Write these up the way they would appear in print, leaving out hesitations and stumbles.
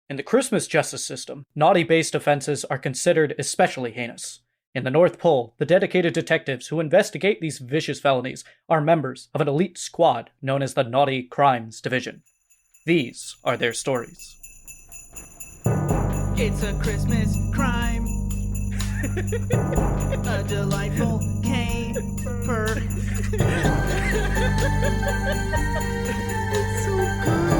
In the Christmas justice system, naughty-based offenses are considered especially heinous. In the North Pole, the dedicated detectives who investigate these vicious felonies are members of an elite squad known as the Naughty Crimes Division. These are their stories. It's a Christmas crime. A delightful caper. It's so good.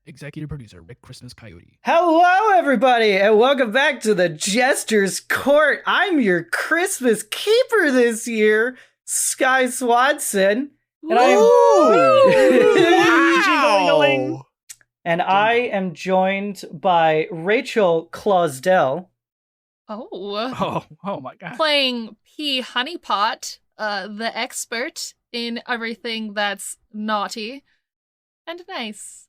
Executive producer Rick Christmas Coyote. Hello, everybody, and welcome back to the Jester's Court. I'm your Christmas keeper this year, Sky Swanson, and I am joined by Rachel Clausdell. Oh my God! Playing P. Honeypot, the expert in everything that's naughty and nice.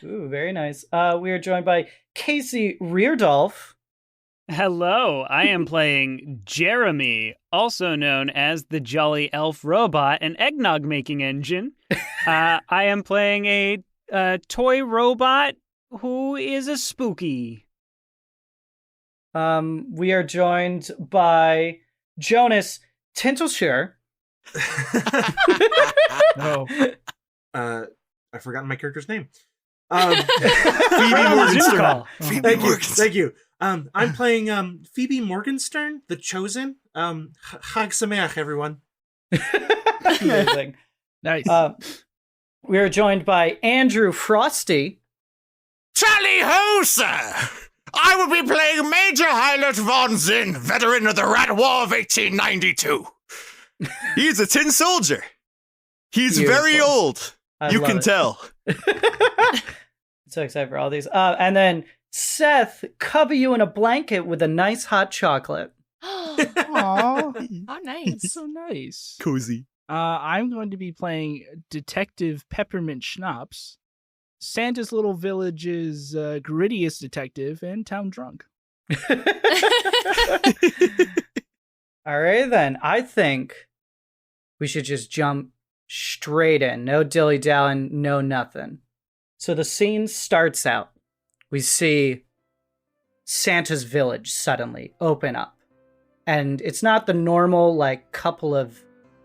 Ooh, very nice. We are joined by Casey Reardon. Hello, I am playing JEREME, also known as the Jolly Elf Robot and Eggnog Making Engine. I am playing a toy robot who is a spooky. We are joined by Jonas Tintenseher. No. I've forgotten my character's name. Phoebe Morganstern. Thank you. I'm playing Phoebe Morganstern, the Chosen. Chag Sameach, everyone. Amazing. Nice. We are joined by Andrew Frosty. Tally ho, sir! I will be playing Major Eilert von Zinn, veteran of the Rat War of 1892. He's a tin soldier. He's Beautiful. very old. You can tell. So excited for all these. And then Seth, cover you in a blanket with a nice hot chocolate. Aww. Oh, nice. So nice. Cozy. I'm going to be playing Detective Peppermint Schnapps, Santa's Little Village's grittiest detective and town drunk. All right, then. I think we should just jump straight in. No dilly-dallying, no nothing. So the scene starts out. We see Santa's village suddenly open up. And it's not the normal, couple of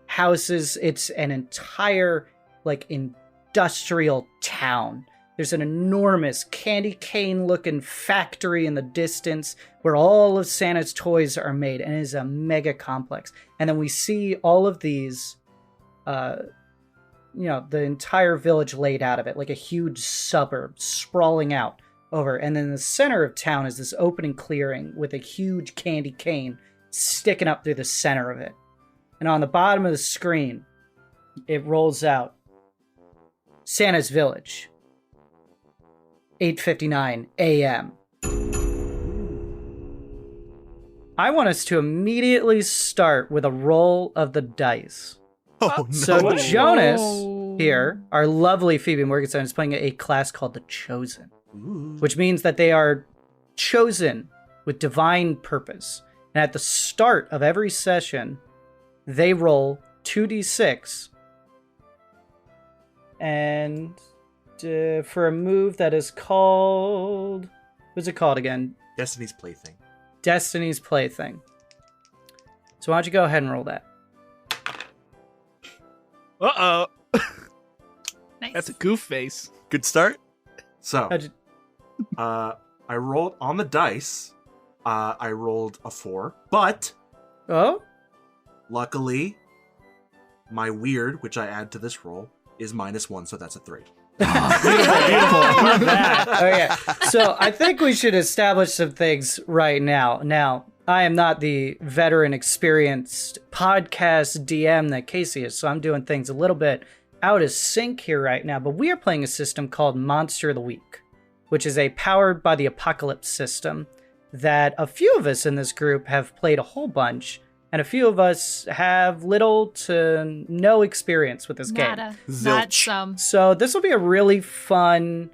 houses. It's an entire, industrial town. There's an enormous candy cane-looking factory in the distance where all of Santa's toys are made, and it is a mega complex. And then we see all of these, the entire village laid out of it, like a huge suburb sprawling out over. And then in the center of town is this opening clearing with a huge candy cane sticking up through the center of it. And on the bottom of the screen, it rolls out Santa's Village, 8:59 a.m. I want us to immediately start with a roll of the dice. Oh, no. So Jonas here, our lovely Phoebe Morganstern, is playing a class called the Chosen, which means that they are chosen with divine purpose. And at the start of every session, they roll 2d6. And for a move that is called... What's it called again? Destiny's Plaything. Destiny's Plaything. So why don't you go ahead and roll that? Uh-oh. Nice. That's a goof face. Good start. So, I rolled on the dice. I rolled a 4, but Oh? luckily, my weird, which I add to this roll, is -1, so that's a 3. Beautiful. Love that. Okay, so I think we should establish some things right now. Now, I am not the veteran, experienced podcast DM that Casey is, so I'm doing things a little bit out of sync here right now, but we are playing a system called Monster of the Week, which is a powered by the apocalypse system that a few of us in this group have played a whole bunch, and a few of us have little to no experience with this game. Nada. Zilch. Not some. So this will be a really fun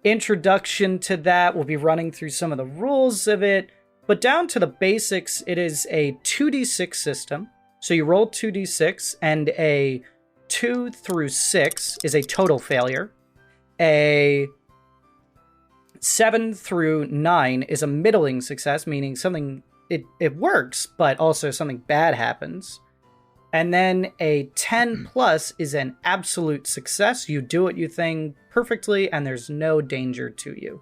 introduction to that. We'll be running through some of the rules of it, but down to the basics, it is a 2d6 system. So you roll 2d6, and a 2 through 6 is a total failure. A 7 through 9 is a middling success, meaning something it works, but also something bad happens. And then a 10 plus is an absolute success. You do what you think perfectly, and there's no danger to you.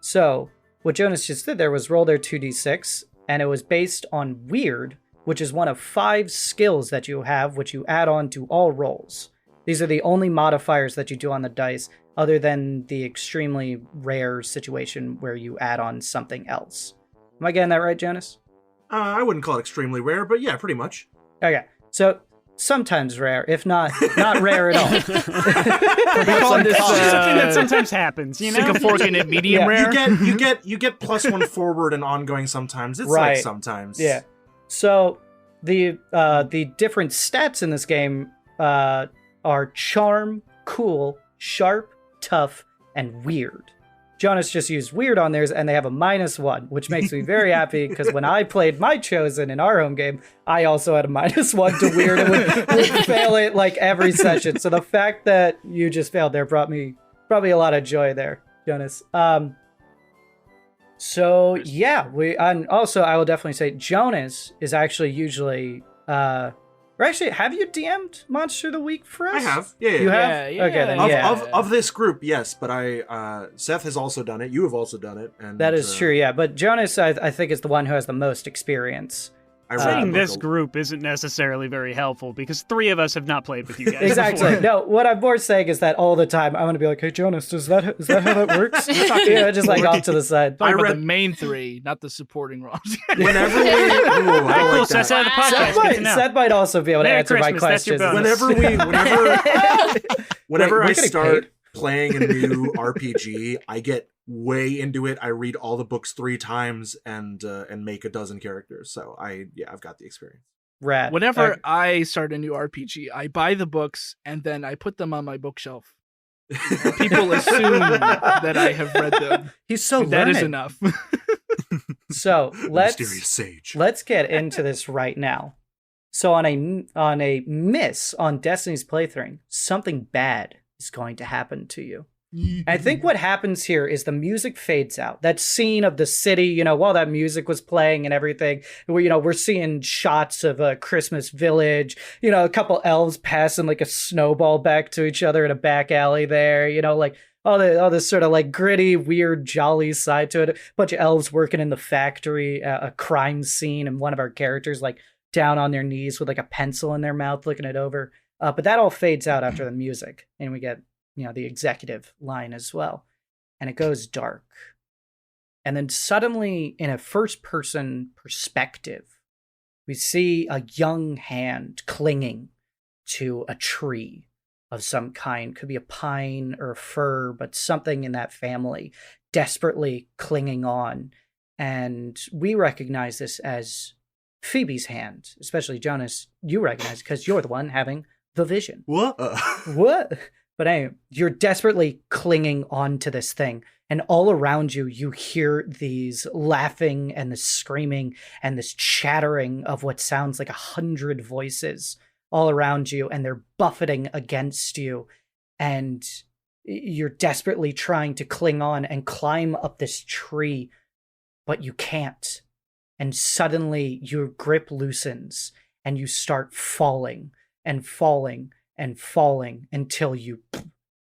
So, what Jonas just did there was roll their 2d6, and it was based on Weird, which is one of 5 skills that you have, which you add on to all rolls. These are the only modifiers that you do on the dice, other than the extremely rare situation where you add on something else. Am I getting that right, Jonas? I wouldn't call it extremely rare, but yeah, pretty much. Okay, so sometimes rare, if not rare at all. We call this Something that sometimes happens, you know? stick a fork in it, medium Yeah. rare. You get plus 1 forward and ongoing sometimes. It's Right. like sometimes. Yeah. So the different stats in this game are charm, cool, sharp, tough, and weird. Jonas just used weird on theirs, and they have a -1, which makes me very happy because when I played my Chosen in our home game, I also had a -1 to weird and would fail it like every session. So the fact that you just failed there brought me probably a lot of joy there, Jonas. So yeah, and also I will definitely say Jonas is actually usually or actually, have you DM'd Monster of the Week for us? I have. Yeah. You have? Yeah, Okay, then yeah. yeah. Of this group, yes, but Seth has also done it. You have also done it. And That is true, yeah. But Jonas, I think, is the one who has the most experience. I read Saying the this book. group isn't necessarily very helpful because 3 of us have not played with you guys. Exactly. before. No, what I'm more saying is that all the time I'm going to be like, hey, Jonas, is that how that works? Yeah, just like off to the side. Talking I about read- the main 3, not the supporting roles. Whenever we, ooh, I Cool, like so that's that. out of the podcast. Seth Good to might, know. Seth might also be able to Merry answer my Christmas, that's your questions. bonus. Whenever Wait, I we're getting start paid? playing a new RPG, I get way into it. I read all the books 3 times and make a dozen characters. So I've got the experience. Rad. Whenever I start a new RPG, I buy the books and then I put them on my bookshelf. People assume that I have read them. He's so And that is learned. enough. So Mysterious sage. let's get into this right now. So on a miss on Destiny's playthrough, something bad is going to happen to you. I think what happens here is the music fades out. That scene of the city, while that music was playing and everything, we're seeing shots of a Christmas village, a couple elves passing like a snowball back to each other in a back alley there, like all this sort of like gritty, weird, jolly side to it. A bunch of elves working in the factory, a crime scene, and one of our characters like down on their knees with like a pencil in their mouth looking it over. But that all fades out after the music, and we get the executive line as well. And it goes dark. And then suddenly, in a first-person perspective, we see a young hand clinging to a tree of some kind. Could be a pine or a fir, but something in that family, desperately clinging on. And we recognize this as Phoebe's hand, especially Jonas. You recognize because you're the one having the vision. What? What? But anyway, you're desperately clinging on to this thing. And all around you, you hear these laughing and the screaming and this chattering of what sounds like 100 voices all around you. And they're buffeting against you. And you're desperately trying to cling on and climb up this tree, but you can't. And suddenly your grip loosens and you start falling and falling and falling until you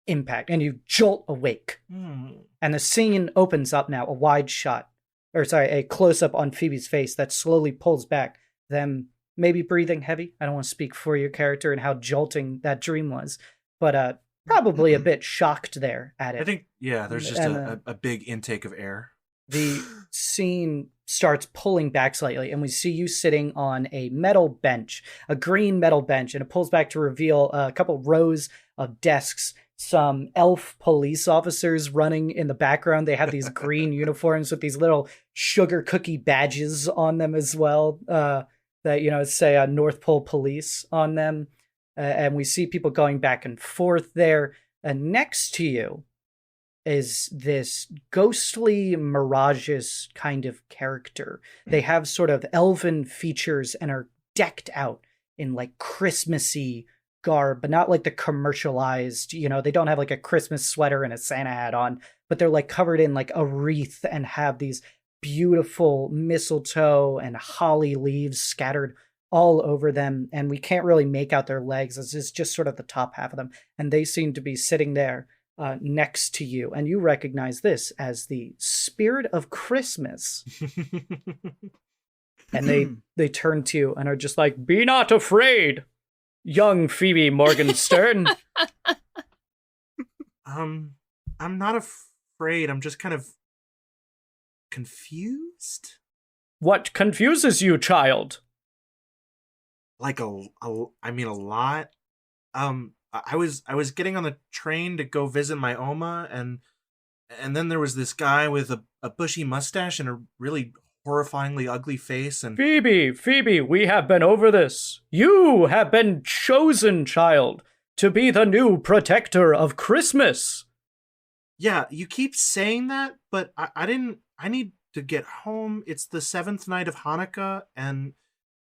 impact and you jolt awake. And the scene opens up now, a wide shot, a close-up on Phoebe's face that slowly pulls back, them maybe breathing heavy. I don't want to speak for your character and how jolting that dream was, but probably a bit shocked there at it. I think, there's just And, a big intake of air. The scene starts pulling back slightly, and we see you sitting on a metal bench, a green metal bench, and it pulls back to reveal a couple rows of desks, some elf police officers running in the background. They have these green uniforms with these little sugar cookie badges on them as well. that, say North Pole Police on them. And we see people going back and forth there. And next to you is this ghostly, mirageous kind of character. They have sort of elven features and are decked out in like Christmassy garb, but not like the commercialized, they don't have like a Christmas sweater and a Santa hat on, but they're like covered in like a wreath and have these beautiful mistletoe and holly leaves scattered all over them. And we can't really make out their legs. This is just sort of the top half of them. And they seem to be sitting there next to you. And you recognize this as the spirit of Christmas. And they turn to you and are just like, "Be not afraid, young Phoebe Morganstern." I'm not afraid. I'm just kind of confused. What confuses you, child? Like a lot. I was getting on the train to go visit my Oma, and then there was this guy with a bushy mustache and a really horrifyingly ugly face. And Phoebe, we have been over this. You have been chosen, child, to be the new protector of Christmas. Yeah, you keep saying that, but I didn't. I need to get home. It's the 7th night of Hanukkah, and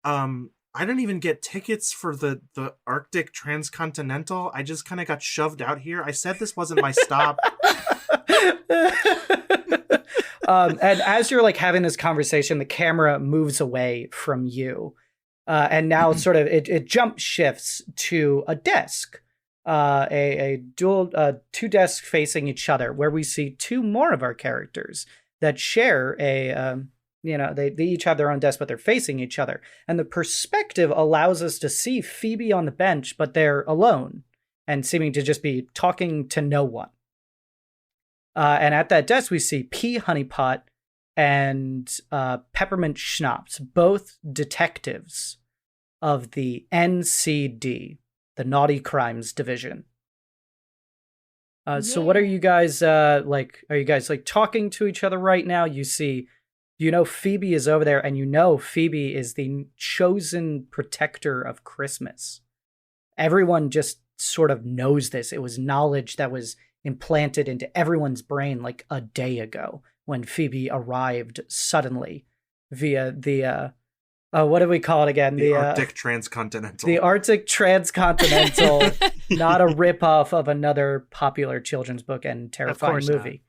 I didn't even get tickets for the Arctic Transcontinental. I just kind of got shoved out here. I said this wasn't my stop. And as you're like having this conversation, the camera moves away from you. And now sort of it jump shifts to a desk, a dual, 2 desks facing each other, where we see 2 more of our characters that share they each have their own desk, but they're facing each other. And the perspective allows us to see Phoebe on the bench, but they're alone and seeming to just be talking to no one. And at that desk, we see P. Honeypot and Peppermint Schnapps, both detectives of the NCD, the Naughty Crimes Division. So what are you guys like? Are you guys like talking to each other right now? Phoebe is over there, and Phoebe is the chosen protector of Christmas. Everyone just sort of knows this. It was knowledge that was implanted into everyone's brain like a day ago when Phoebe arrived suddenly via the what do we call it again? The Arctic Transcontinental. The Arctic Transcontinental, not a ripoff of another popular children's book and terrifying movie.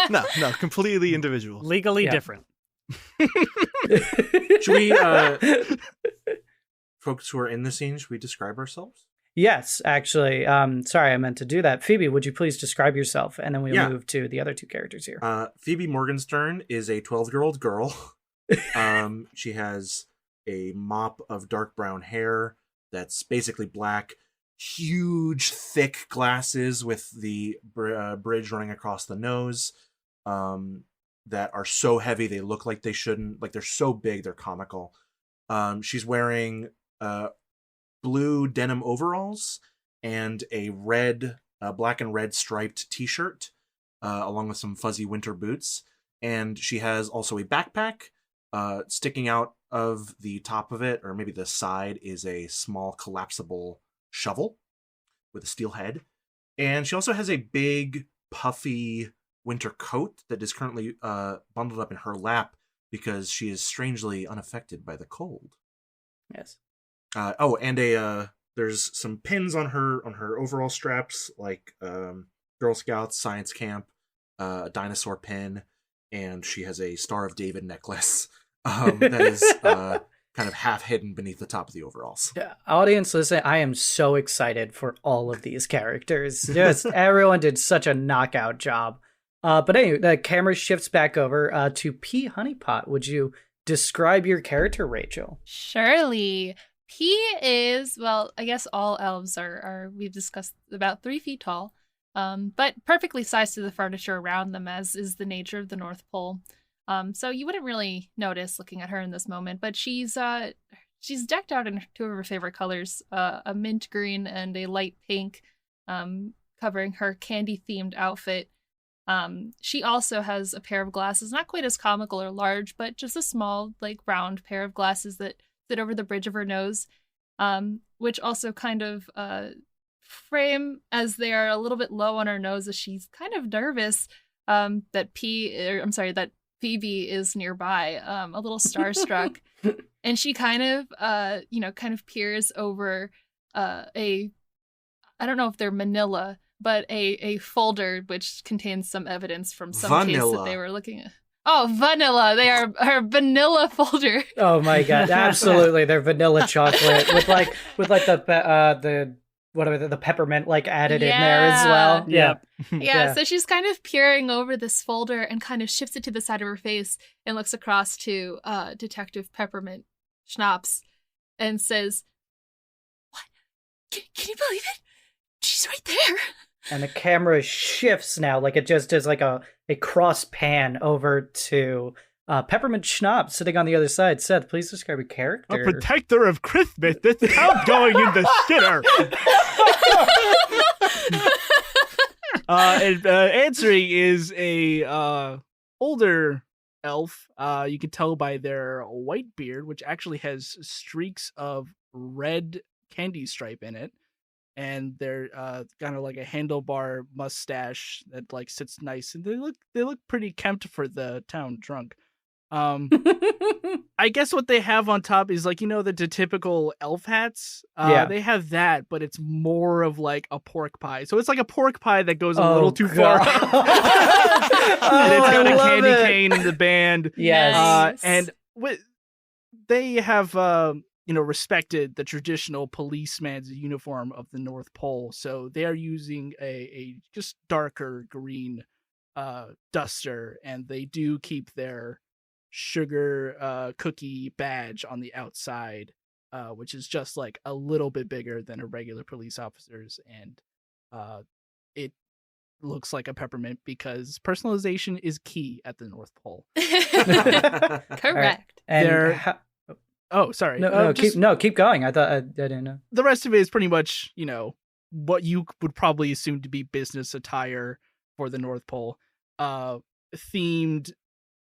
No, completely individual. Legally different. Should we, folks who are in the scene, should we describe ourselves? Yes, actually. Sorry, I meant to do that. Phoebe, would you please describe yourself? And then we'll move to the other 2 characters here. Phoebe Morganstern is a 12-year-old girl. She has a mop of dark brown hair that's basically black, huge, thick glasses with the bridge running across the nose, that are so heavy they look like they shouldn't. Like, they're so big, they're comical. She's wearing blue denim overalls and a black and red striped t-shirt, along with some fuzzy winter boots. And she has also a backpack. Sticking out of the top of it, or maybe the side, is a small collapsible shovel with a steel head. And she also has a big, puffy winter coat that is currently bundled up in her lap because she is strangely unaffected by the cold. Yes. And there's some pins on her overall straps, like Girl Scouts, Science Camp, a dinosaur pin, and she has a Star of David necklace that is kind of half hidden beneath the top of the overalls. Yeah, audience, listen, I am so excited for all of these characters. Just everyone did such a knockout job. But anyway, the camera shifts back over to P. Honeypot. Would you describe your character, Rachel? Surely. P is, well, I guess all elves are we've discussed, about 3 feet tall, but perfectly sized to the furniture around them, as is the nature of the North Pole. So you wouldn't really notice looking at her in this moment, but she's decked out in 2 of her favorite colors, a mint green and a light pink, covering her candy-themed outfit. She also has a pair of glasses, not quite as comical or large, but just a small, like, round pair of glasses that sit over the bridge of her nose, which also kind of frame as they are a little bit low on her nose as she's kind of nervous that Phoebe is nearby, a little starstruck. And she kind of peers over I don't know if they're manila, but a folder which contains some evidence from some case that they were looking at. Oh, vanilla. They are her vanilla folder. Oh my god, absolutely. They're vanilla chocolate with the peppermint like added in there as well. Yeah, so she's kind of peering over this folder and kind of shifts it to the side of her face and looks across to Detective Peppermint Schnapps and says, "What? Can you believe it? She's right there." And the camera shifts now, like it just does like a cross pan over to Peppermint Schnapps sitting on the other side. Seth, please describe your character. A protector of Christmas. This town's going in the shitter. Answering is a older elf. You can tell by their white beard, which actually has streaks of red candy stripe in it. And they're kind of like a handlebar mustache that like sits nice, and they look pretty kempt for the town drunk. I guess what they have on top is like, the typical elf hats. They have that, but it's more of like a pork pie. So it's like a pork pie that goes a little too far. And it's got a candy cane in the band. Yes. And they have respected the traditional policeman's uniform of the North Pole. So they are using a just darker green duster, and they do keep their sugar cookie badge on the outside, which is just like a little bit bigger than a regular police officer's, and it looks like a peppermint because personalization is key at the North Pole. Correct. And oh, sorry. Keep going. I thought I didn't know. The rest of it is pretty much, what you would probably assume to be business attire for the North Pole. Themed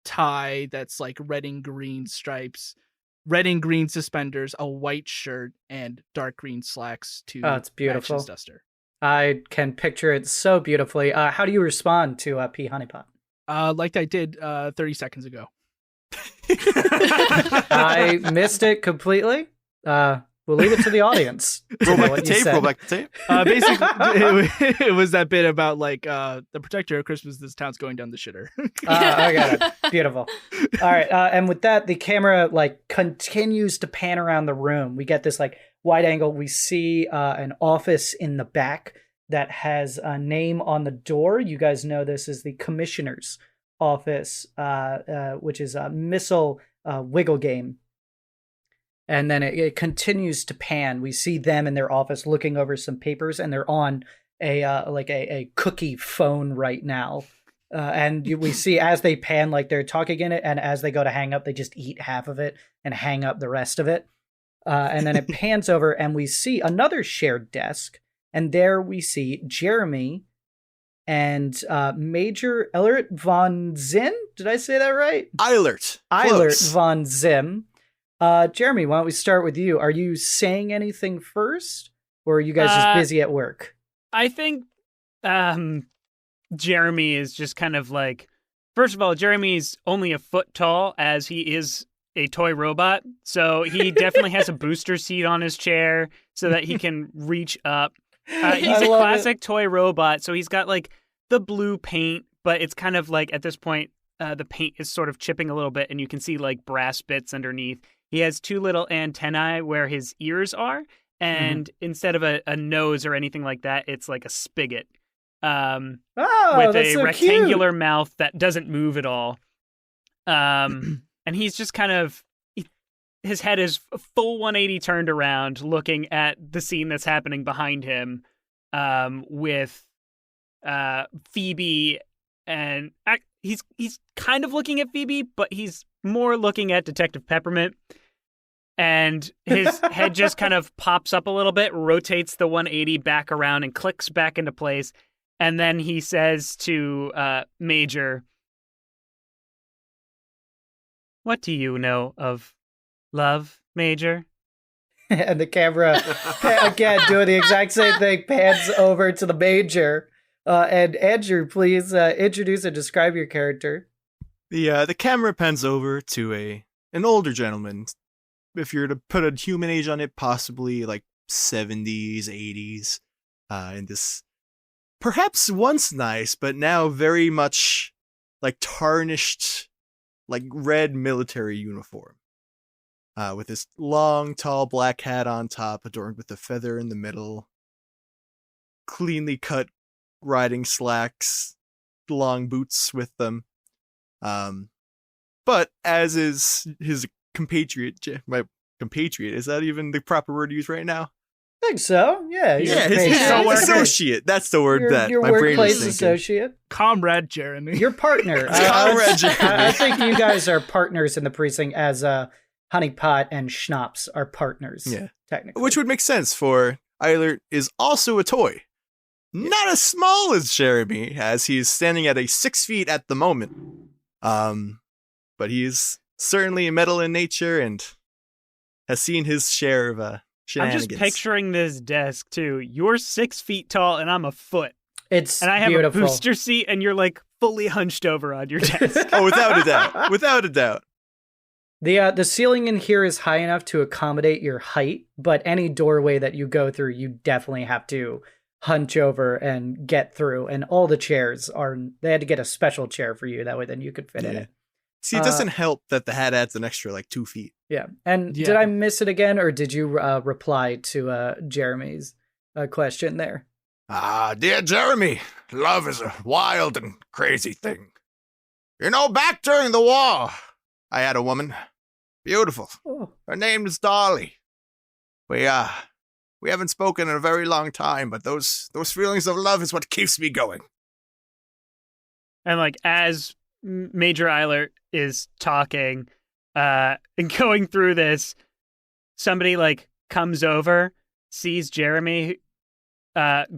tie that's like red and green stripes, red and green suspenders, a white shirt, and dark green slacks to it's beautiful. match his duster. I can picture it so beautifully. How do you respond to P. Honeypot? Like I did 30 seconds ago. I missed it completely. We'll leave it to the audience. Roll back the tape. Basically, it was that bit about like the protector of Christmas. This town's going down the shitter. I got it. Beautiful. All right, and with that, the camera like continues to pan around the room. We get this like wide angle. We see an office in the back that has a name on the door. You guys know this is the commissioner's office, which is a missile wiggle game. And then it continues to pan. We see them in their office looking over some papers, and they're on a cookie phone right now. And we see as they pan, like they're talking in it, and as they go to hang up, they just eat half of it and hang up the rest of it. And then it pans over, and we see another shared desk, and there we see Jereme and Major Eilert von Zinn. Did I say that right? Eilert. Eilert von Zinn. Jereme, why don't we start with you? Are you saying anything first, or are you guys just busy at work? I think Jereme is just kind of like, first of all, Jereme's only a foot tall as he is a toy robot. So he definitely has a booster seat on his chair so that he can reach up. He's a classic toy robot. So he's got like the blue paint, but it's kind of like at this point, the paint is sort of chipping a little bit, and you can see like brass bits underneath. He has two little antennae where his ears are, and instead of a nose or anything like that, it's like a spigot with a rectangular mouth that doesn't move at all. And he's just kind of, his head is full 180 turned around looking at the scene that's happening behind him with Phoebe, and he's kind of looking at Phoebe, but he's more looking at Detective Peppermint, and his head just kind of pops up a little bit, rotates the 180 back around, and clicks back into place. And then he says to Major, "What do you know of love, Major?" And the camera, again, doing the exact same thing, pans over to the Major. And Andrew, please introduce and describe your character. The camera pans over to an older gentleman. If you're to put a human age on it, possibly like 70s, 80s, in this perhaps once nice, but now very much like tarnished, like red military uniform. With this long, tall black hat on top, adorned with a feather in the middle. Cleanly cut riding slacks, long boots with them. But as is his compatriot, my compatriot, is that even the proper word to use right now? I think so. Yeah. His associate. That's the word your my brain was workplace thinking. associate. Comrade Jeremy. Your partner. Comrade Jeremy. I think you guys are partners in the precinct, as Honeypot and Schnapps are partners. Yeah. Technically. Which would make sense, for Eilert is also a toy. Not as small as Jeremy, as he's standing at 6 feet at the moment. But he's certainly a metal in nature and has seen his share of shenanigans. I'm just picturing this desk, too. You're 6 feet tall, and I'm a foot. It's And I have beautiful. a booster seat, and you're, like, fully hunched over on your desk. Oh, without a doubt. Without a doubt. The ceiling in here is high enough to accommodate your height, but any doorway that you go through, you definitely have to hunch over and get through. And all the chairs they had to get a special chair for you. That way then you could fit in Yeah. it. See, it doesn't help that the hat adds an extra, 2 feet. Yeah. And Yeah. did I miss it again, or did you reply to Jeremy's question there? Dear Jeremy, love is a wild and crazy thing. You know, back during the war, I had a woman. Beautiful. Oh. Her name is Dolly. We haven't spoken in a very long time, but those feelings of love is what keeps me going. And, like, as Major Eilert is talking and going through this, somebody, like, comes over, sees Jeremy,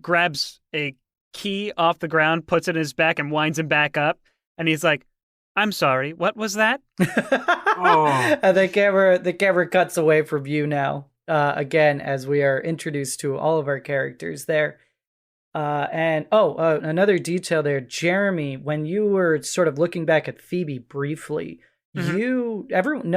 grabs a key off the ground, puts it in his back, and winds him back up. And he's like, "I'm sorry, what was that?" And the camera cuts away from you now. Again, as we are introduced to all of our characters there. Another detail there, Jeremy, when you were sort of looking back at Phoebe briefly, no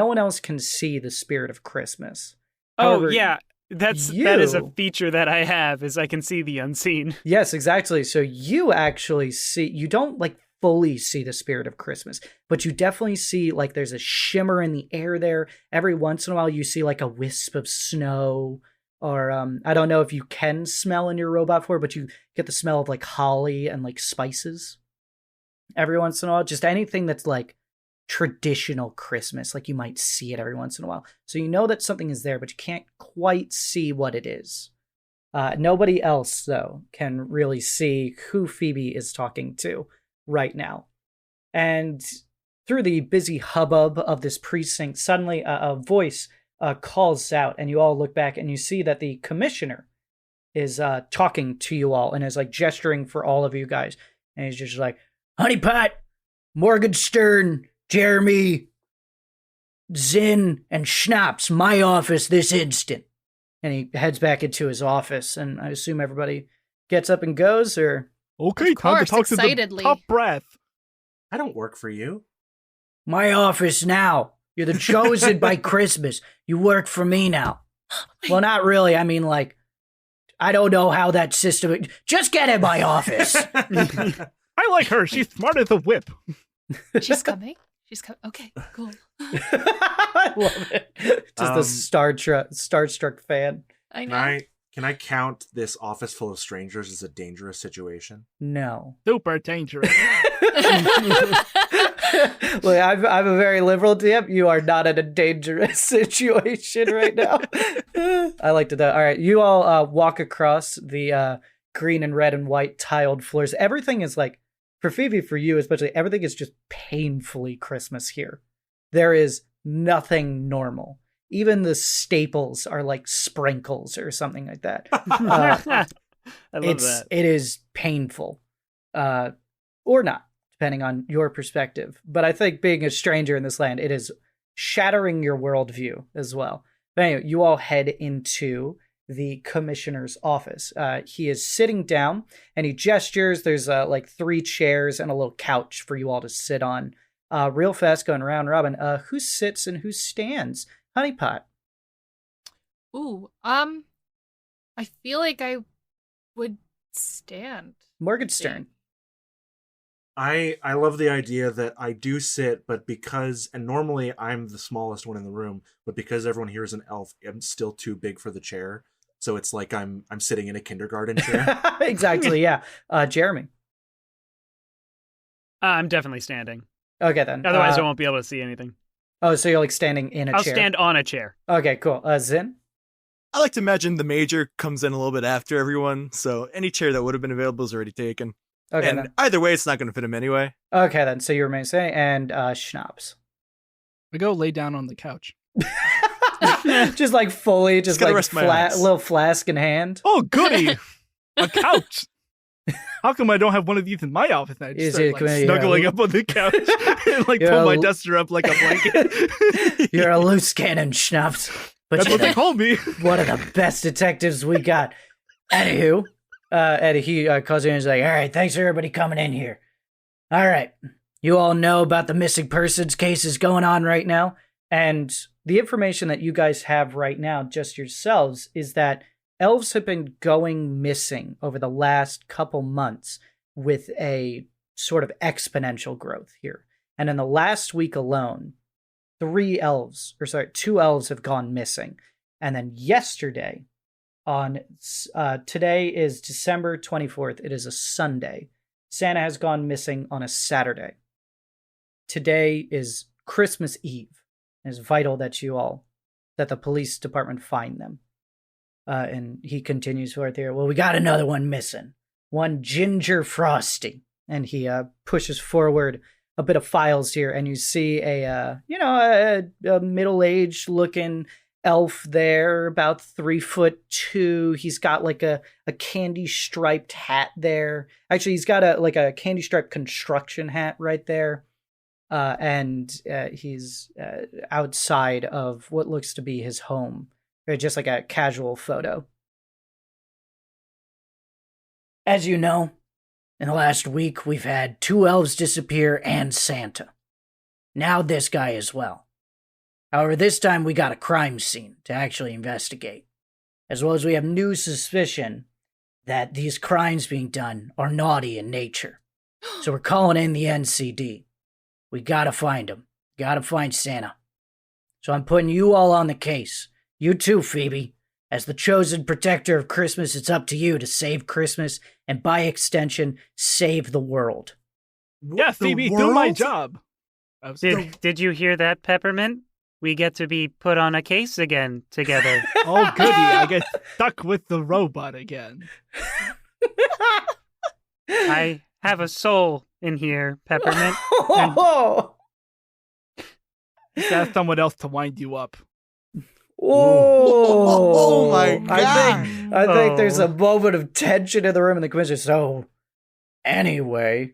one else can see the spirit of Christmas. However, Yeah. That is a feature that I have, is I can see the unseen. Yes, exactly. So you actually you don't fully see the spirit of Christmas, but you definitely see there's a shimmer in the air there. Every once in a while you see a wisp of snow, or I don't know if you can smell in your robot form, but you get the smell of holly and spices every once in a while. Just anything that's traditional Christmas, you might see it every once in a while. So you know that something is there, but you can't quite see what it is. Nobody else, though, can really see who Phoebe is talking to right now. And through the busy hubbub of this precinct, suddenly a voice calls out, and you all look back and you see that the commissioner is talking to you all and is gesturing for all of you guys. And he's just like, "Honeypot, Morganstern, Jereme, Zinn, and Schnapps, my office this instant." And he heads back into his office, and I assume everybody gets up and goes, or... Okay, Of time to course, talk to the excitedly. top breath. I don't work for you. My office now. You're the chosen by Christmas. You work for me now. Well, not really. I mean, I don't know how that system... Just get in my office. I like her. She's smart as a whip. She's coming. Okay, cool. I love it. Just a starstruck fan. I know. Can I count this office full of strangers as a dangerous situation? No. Super dangerous. Look, I'm a very liberal DM. You are not in a dangerous situation right now. I like to do. All right, you all walk across the green and red and white tiled floors. Everything is for Phoebe, for you especially, everything is just painfully Christmas here. There is nothing normal. Even the staples are sprinkles or something like that. I love that. It is painful. or not, depending on your perspective. But I think being a stranger in this land, it is shattering your worldview as well. But anyway, you all head into the commissioner's office. He is sitting down and he gestures. There's like 3 chairs and a little couch for you all to sit on. Real fast, going round robin. Who sits and who stands? Honeypot. Ooh, I feel like I would stand. Morganstern. I love the idea that I do sit, but and normally I'm the smallest one in the room, but because everyone here is an elf, I'm still too big for the chair. So it's like I'm sitting in a kindergarten chair. Exactly, yeah. Jeremy. I'm definitely standing. Okay, then. Otherwise, I won't be able to see anything. Oh, so you're like standing in a I'll chair. I'll stand on a chair. Okay, cool. Zinn? I like to imagine the major comes in a little bit after everyone, so any chair that would have been available is already taken. Okay, and then. either way, it's not going to fit him anyway. Okay, then. So you remain standing. And Schnapps. I go lay down on the couch. Just like fully, just like little flask in hand. Oh, goody! A couch. How come I don't have one of these in my office? I just start, snuggling up on the couch and pull my duster up like a blanket. You're a loose cannon, Schnapps. But that's what they call me. One of the best detectives we got. Anywho, he calls in and is like, all right, thanks for everybody coming in here. All right, you all know about the missing persons cases going on right now. And the information that you guys have right now, just yourselves, is that elves have been going missing over the last couple months with a sort of exponential growth here. And in the last week alone, 2 elves have gone missing. And then yesterday, today is December 24th. It is a Sunday. Santa has gone missing on a Saturday. Today is Christmas Eve. It's vital that that the police department find them. And he continues forth here. Well, we got another one missing. One Ginger Frosty. And he pushes forward a bit of files here, and you see a middle-aged looking elf there, about 3'2". He's got like a candy striped hat there. Actually, he's got a candy striped construction hat right there. And he's outside of what looks to be his home. Just like a casual photo. As you know, in the last week, we've had 2 elves disappear and Santa. Now this guy as well. However, this time we got a crime scene to actually investigate. As well as we have new suspicion that these crimes being done are naughty in nature. So we're calling in the NCD. We gotta find him. Gotta find Santa. So I'm putting you all on the case. You too, Phoebe. As the chosen protector of Christmas, it's up to you to save Christmas and, by extension, save the world. Yeah, Phoebe, do my job. Did you hear that, Peppermint? We get to be put on a case again together. Oh, goody. I get stuck with the robot again. I have a soul in here, Peppermint. Ask someone else to wind you up. Oh my God. I think there's a moment of tension in the room, and the commissioner. So, anyway,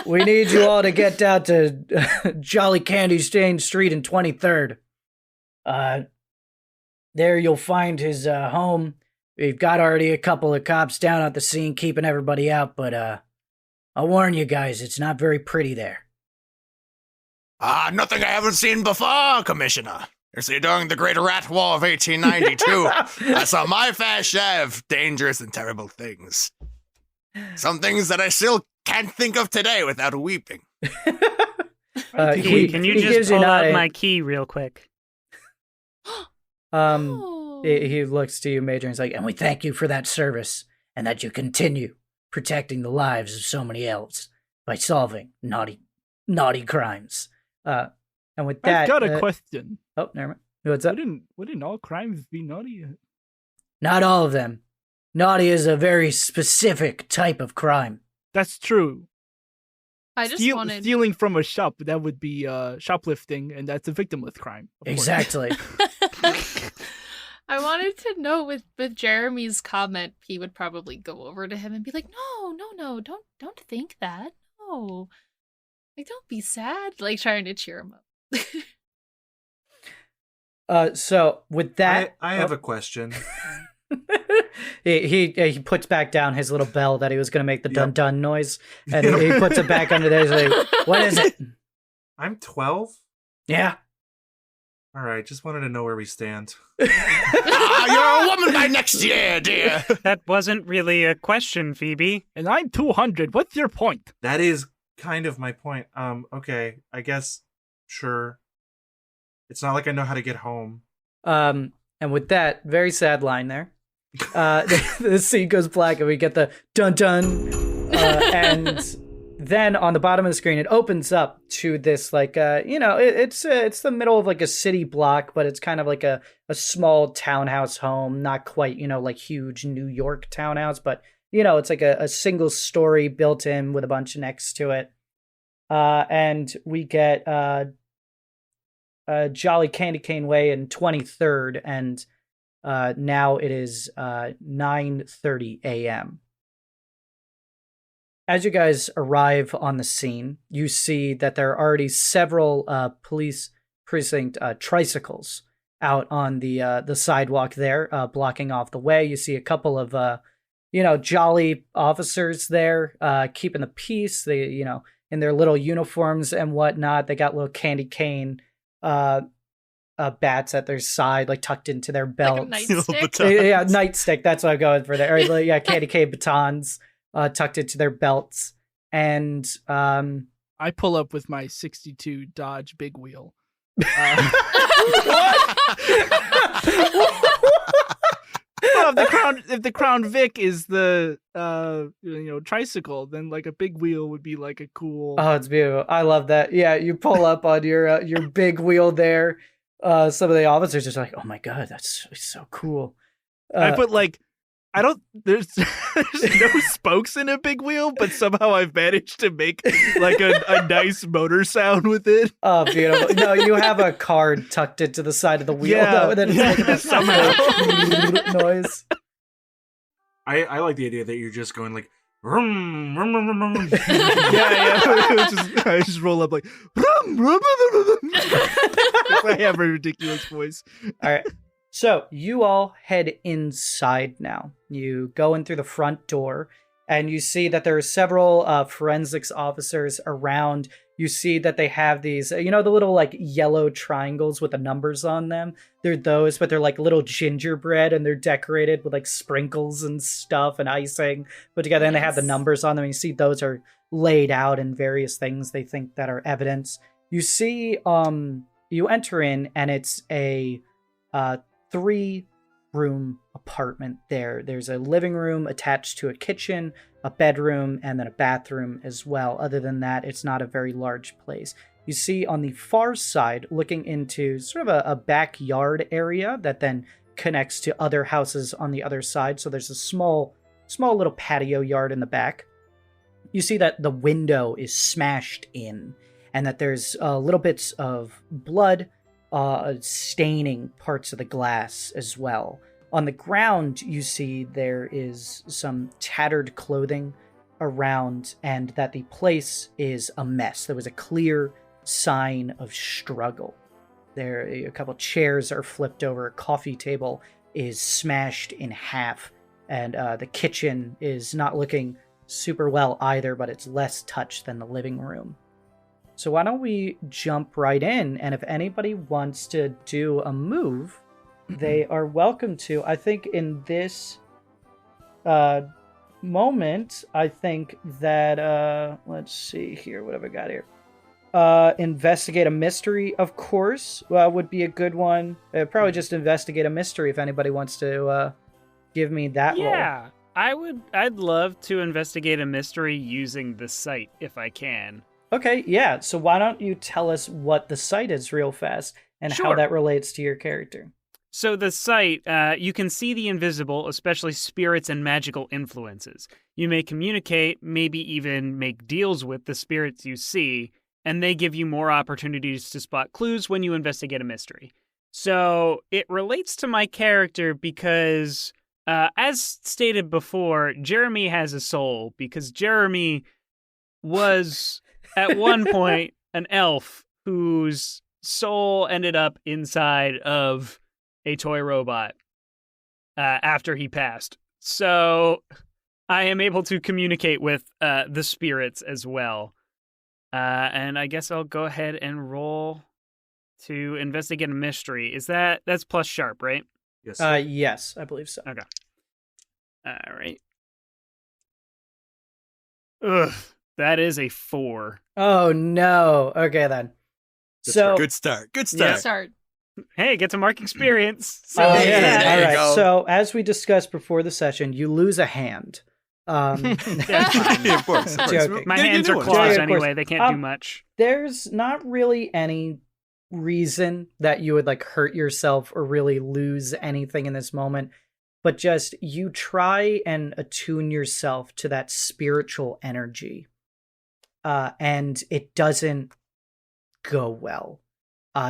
we need you all to get down to Jolly Candy Stain Street in 23rd. There you'll find his home. We've got already a couple of cops down at the scene keeping everybody out, but I'll warn you guys, it's not very pretty there. Nothing I haven't seen before, Commissioner. You see, during the Great Rat War of 1892, I saw my fair share of dangerous and terrible things. Some things that I still can't think of today without weeping. Can you just pull out my key real quick? He looks to you, Major, and he's like, and we thank you for that service, and that you continue protecting the lives of so many elves by solving naughty crimes. And with that, I've got a question. Oh, never mind. What's up? Wouldn't all crimes be naughty? Not all of them. Naughty is a very specific type of crime. That's true. I just wanted stealing from a shop. That would be shoplifting, and that's a victimless crime. Exactly. I wanted to know with Jeremy's comment, he would probably go over to him and be like, no, don't think that. No. Like, don't be sad. Like, trying to cheer him up. So with that, I have a question. he puts back down his little bell that he was going to make the dun dun noise, and Yep. he puts it back under there. He's like, "What is it?" I'm 12. Yeah. All right, just wanted to know where we stand. You're a woman by next year, dear. That wasn't really a question, Phoebe. And I'm 200. What's your point? That is kind of my point. Okay, I guess, sure. It's not like I know how to get home. And with that very sad line there, the scene goes black, and we get the dun dun, and then on the bottom of the screen, it opens up to this like it's the middle of like a city block, but it's kind of like a small townhouse home, not quite like huge New York townhouse, but it's like a single story built in with a bunch next to it, and we get Jolly Candy Cane Way in 23rd, and now it is 9:30 a.m. As you guys arrive on the scene, you see that there are already several police precinct tricycles out on the sidewalk there, blocking off the way. You see a couple of jolly officers there, keeping the peace. They in their little uniforms and whatnot. They got little candy cane bats at their side, like tucked into their belts. Like a nightstick? Yeah, nightstick. That's what I'm going for there. Or, yeah, candy cane batons tucked into their belts. And I pull up with my 62 Dodge Big Wheel. Well, if the Crown Vic is the tricycle, then like a big wheel would be like a cool. Oh, it's beautiful. I love that. Yeah, you pull up on your big wheel there. Some of the officers are like, "Oh my god, that's so cool." I put like, there's no spokes in a big wheel, but somehow I've managed to make like a nice motor sound with it. Oh, beautiful. No, you have a card tucked into the side of the wheel, though, and then it's making that somehow noise. I like the idea that you're just going like, rum, rum, rum, rum, rum. Yeah. I just roll up like, rum, rum, rum, rum. I have a ridiculous voice. All right. So you all head inside now. You go in through the front door, and you see that there are several forensics officers around. You see that they have these, the little like yellow triangles with the numbers on them. They're those, but they're like little gingerbread, and they're decorated with like sprinkles and stuff and icing put together, and they have the numbers on them. And you see those are laid out in various things they think that are evidence. You see, you enter in, and it's a 3-room apartment there. There's a living room attached to a kitchen, a bedroom, and then a bathroom as well. Other than that, it's not a very large place. You see on the far side, looking into sort of a backyard area that then connects to other houses on the other side. So there's a small little patio yard in the back. You see that the window is smashed in, and that there's little bits of blood staining parts of the glass as well. On the ground, you see there is some tattered clothing around, and that the place is a mess. There was a clear sign of struggle. There, a couple chairs are flipped over. A coffee table is smashed in half, and the kitchen is not looking super well either, but it's less touched than the living room. So why don't we jump right in, and if anybody wants to do a move, they are welcome to. I think in this moment, I think that, let's see here, what have I got here? Investigate a mystery, of course, would be a good one. Probably just investigate a mystery if anybody wants to give me that role. Yeah, I'd love to investigate a mystery using the site if I can. Okay, yeah. So why don't you tell us what the site is real fast and how Sure. that relates to your character? So the site, you can see the invisible, especially spirits and magical influences. You may communicate, maybe even make deals with the spirits you see, and they give you more opportunities to spot clues when you investigate a mystery. So it relates to my character because, as stated before, Jeremy has a soul because Jeremy was at one point an elf whose soul ended up inside of a toy robot after he passed. So I am able to communicate with the spirits as well. And I guess I'll go ahead and roll to investigate a mystery. That's plus sharp, right? Yes. Yes, I believe so. Okay. All right. Ugh, that is a 4. Oh no. Okay then. So Good start. Good Yeah. start. Start. Hey, get to mark experience. Oh, Hey, yeah. there All you right. go. So as we discussed before the session, you lose a hand. That's fine. Yeah, of course. Joking. My Get a hands new are one. claws Yeah, of course. anyway. They can't do Um, much. There's not really any reason that you would like hurt yourself or really lose anything in this moment, but just you try and attune yourself to that spiritual energy, and it doesn't go well.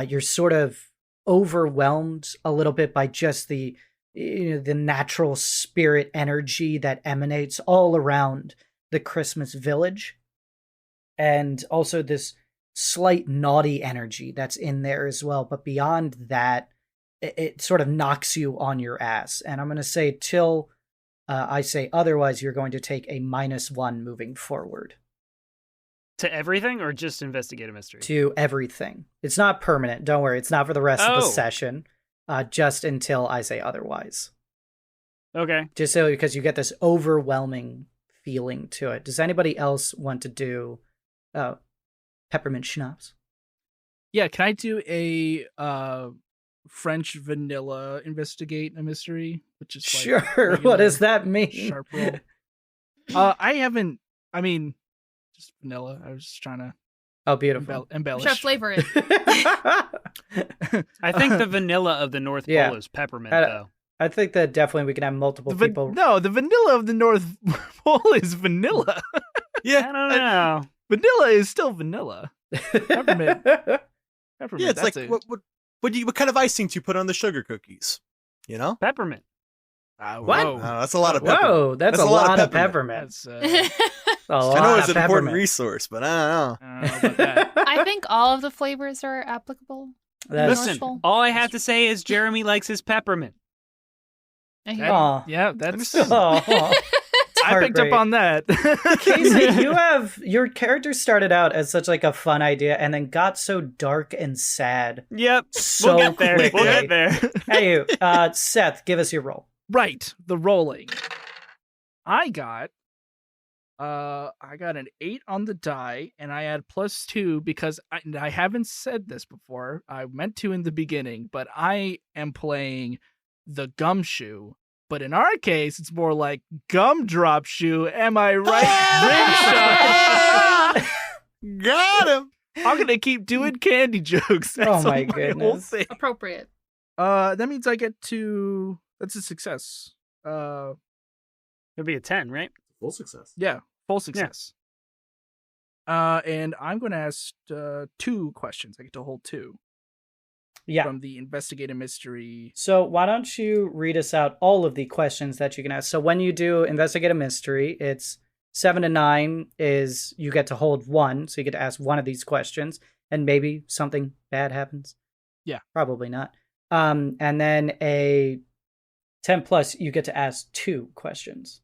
You're sort of overwhelmed a little bit by just the the natural spirit energy that emanates all around the Christmas village, and also this slight naughty energy that's in there as well. But beyond that, it sort of knocks you on your ass. And I'm going to say till I say otherwise, you're going to take a -1 moving forward To everything or just investigate a mystery? to everything. It's not permanent. Don't worry. It's not for the rest of the Oh. session. Just until I say otherwise. Okay. Just so because you get this overwhelming feeling to it. Does anybody else want to do peppermint schnapps? Yeah, can I do a French vanilla investigate a mystery? Which is like Sure. What regular does that mean? sharp roll. I mean, just vanilla. I was just trying to Oh, beautiful. embellish. Chef flavor it. I think the vanilla of the North Pole Yeah. is peppermint, I- though. I think that definitely we can have multiple The people. No, the vanilla of the North Pole is vanilla. I Yeah. don't know. Vanilla is still vanilla. Peppermint. Peppermint. Yeah, it's that's like it. what kind of icing do you put on the sugar cookies? You know? Peppermint. What? Whoa. That's a lot of peppermint. Whoa, that's a lot of peppermint. That's A lot I know of it's an important peppermint. resource, but I don't know. I don't know about that. I think all of the flavors are applicable. That's- Listen, North Pole. all I have to say is Jeremy likes his peppermint. I hear That- Aw. Yeah, that's. Oh, I picked up on that. Casey, your character started out as such like a fun idea and then got so dark and sad Yep. so We'll get there. quickly. We'll get there. Hey, Seth, give us your roll. Right, the rolling. I got an 8 on the die, and I had +2 because I haven't said this before. I meant to in the beginning, but I am playing the gumshoe. But in our case, it's more like gumdrop shoe. Am I right? Rimshot? Got him. I'm gonna keep doing candy jokes. That's Oh my whole goodness. thing. appropriate. That means I get to. That's a success. It'll be a 10, right? Full success. Yeah, full success. And I'm going to ask 2 questions. I get to hold 2 Yeah. from the investigative mystery. So why don't you read us out all of the questions that you can ask? So when you do investigate a mystery, it's 7 to 9 is you get to hold 1, so you get to ask one of these questions, and maybe something bad happens. Yeah. Probably not. And then a 10 plus, you get to ask 2 questions.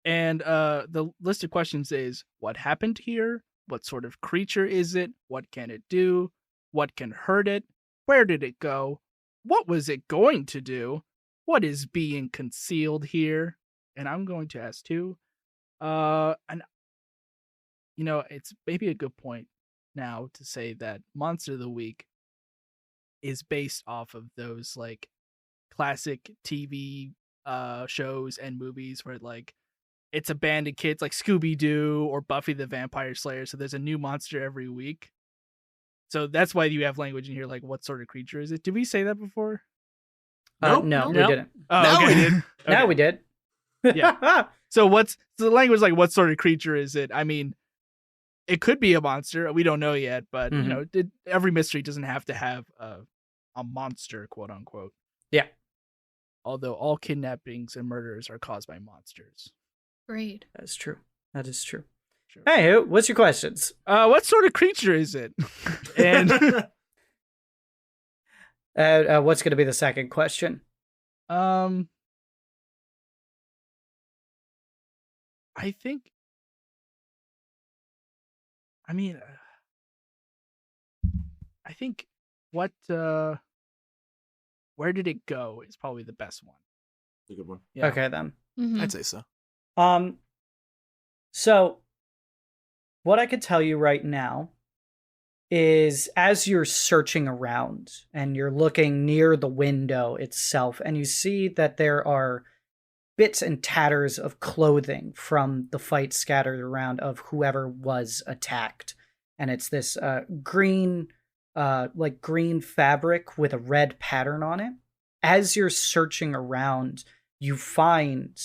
And the list of questions is: what happened here? What sort of creature is it? What can it do? What can hurt it? Where did it go? What was it going to do? What is being concealed here? And I'm going to ask 2. And it's maybe a good point now to say that Monster of the Week is based off of those like classic TV shows and movies where like it's a band of kids like Scooby-Doo or Buffy the Vampire Slayer, so there's a new monster every week. So that's why you have language in here like what sort of creature is it? Did we say that before? No, Nope. we didn't. Oh, Now we did. Now we did. Yeah. So the language like what sort of creature is it? I mean, it could be a monster. We don't know yet, but Mhm. every mystery doesn't have to have a a monster, quote unquote. Yeah. Although all kidnappings and murders are caused by monsters. Great. That is true. That is true. Sure. Hey, what's your questions? What sort of creature is it? And What's going to be the second question? I think. I mean, I think what. Where did it go? Is probably the best one. A good one. Yeah. Okay, then. Mhm. I'd say so. So what I could tell you right now is as you're searching around and you're looking near the window itself, and you see that there are bits and tatters of clothing from the fight scattered around of whoever was attacked. And it's this green fabric with a red pattern on it. As you're searching around, you find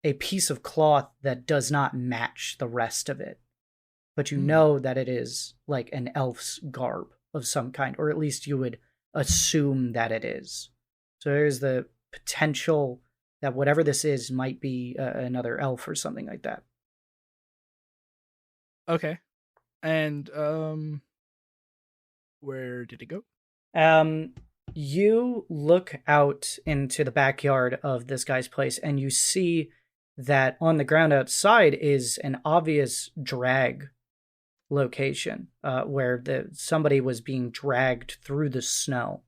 a piece of cloth that does not match the rest of it. But you know that it is like an elf's garb of some kind, or at least you would assume that it is. So there's the potential that whatever this is might be another elf or something like that. Okay. And where did it go? You look out into the backyard of this guy's place, and you see that on the ground outside is an obvious drag location where somebody was being dragged through the snow.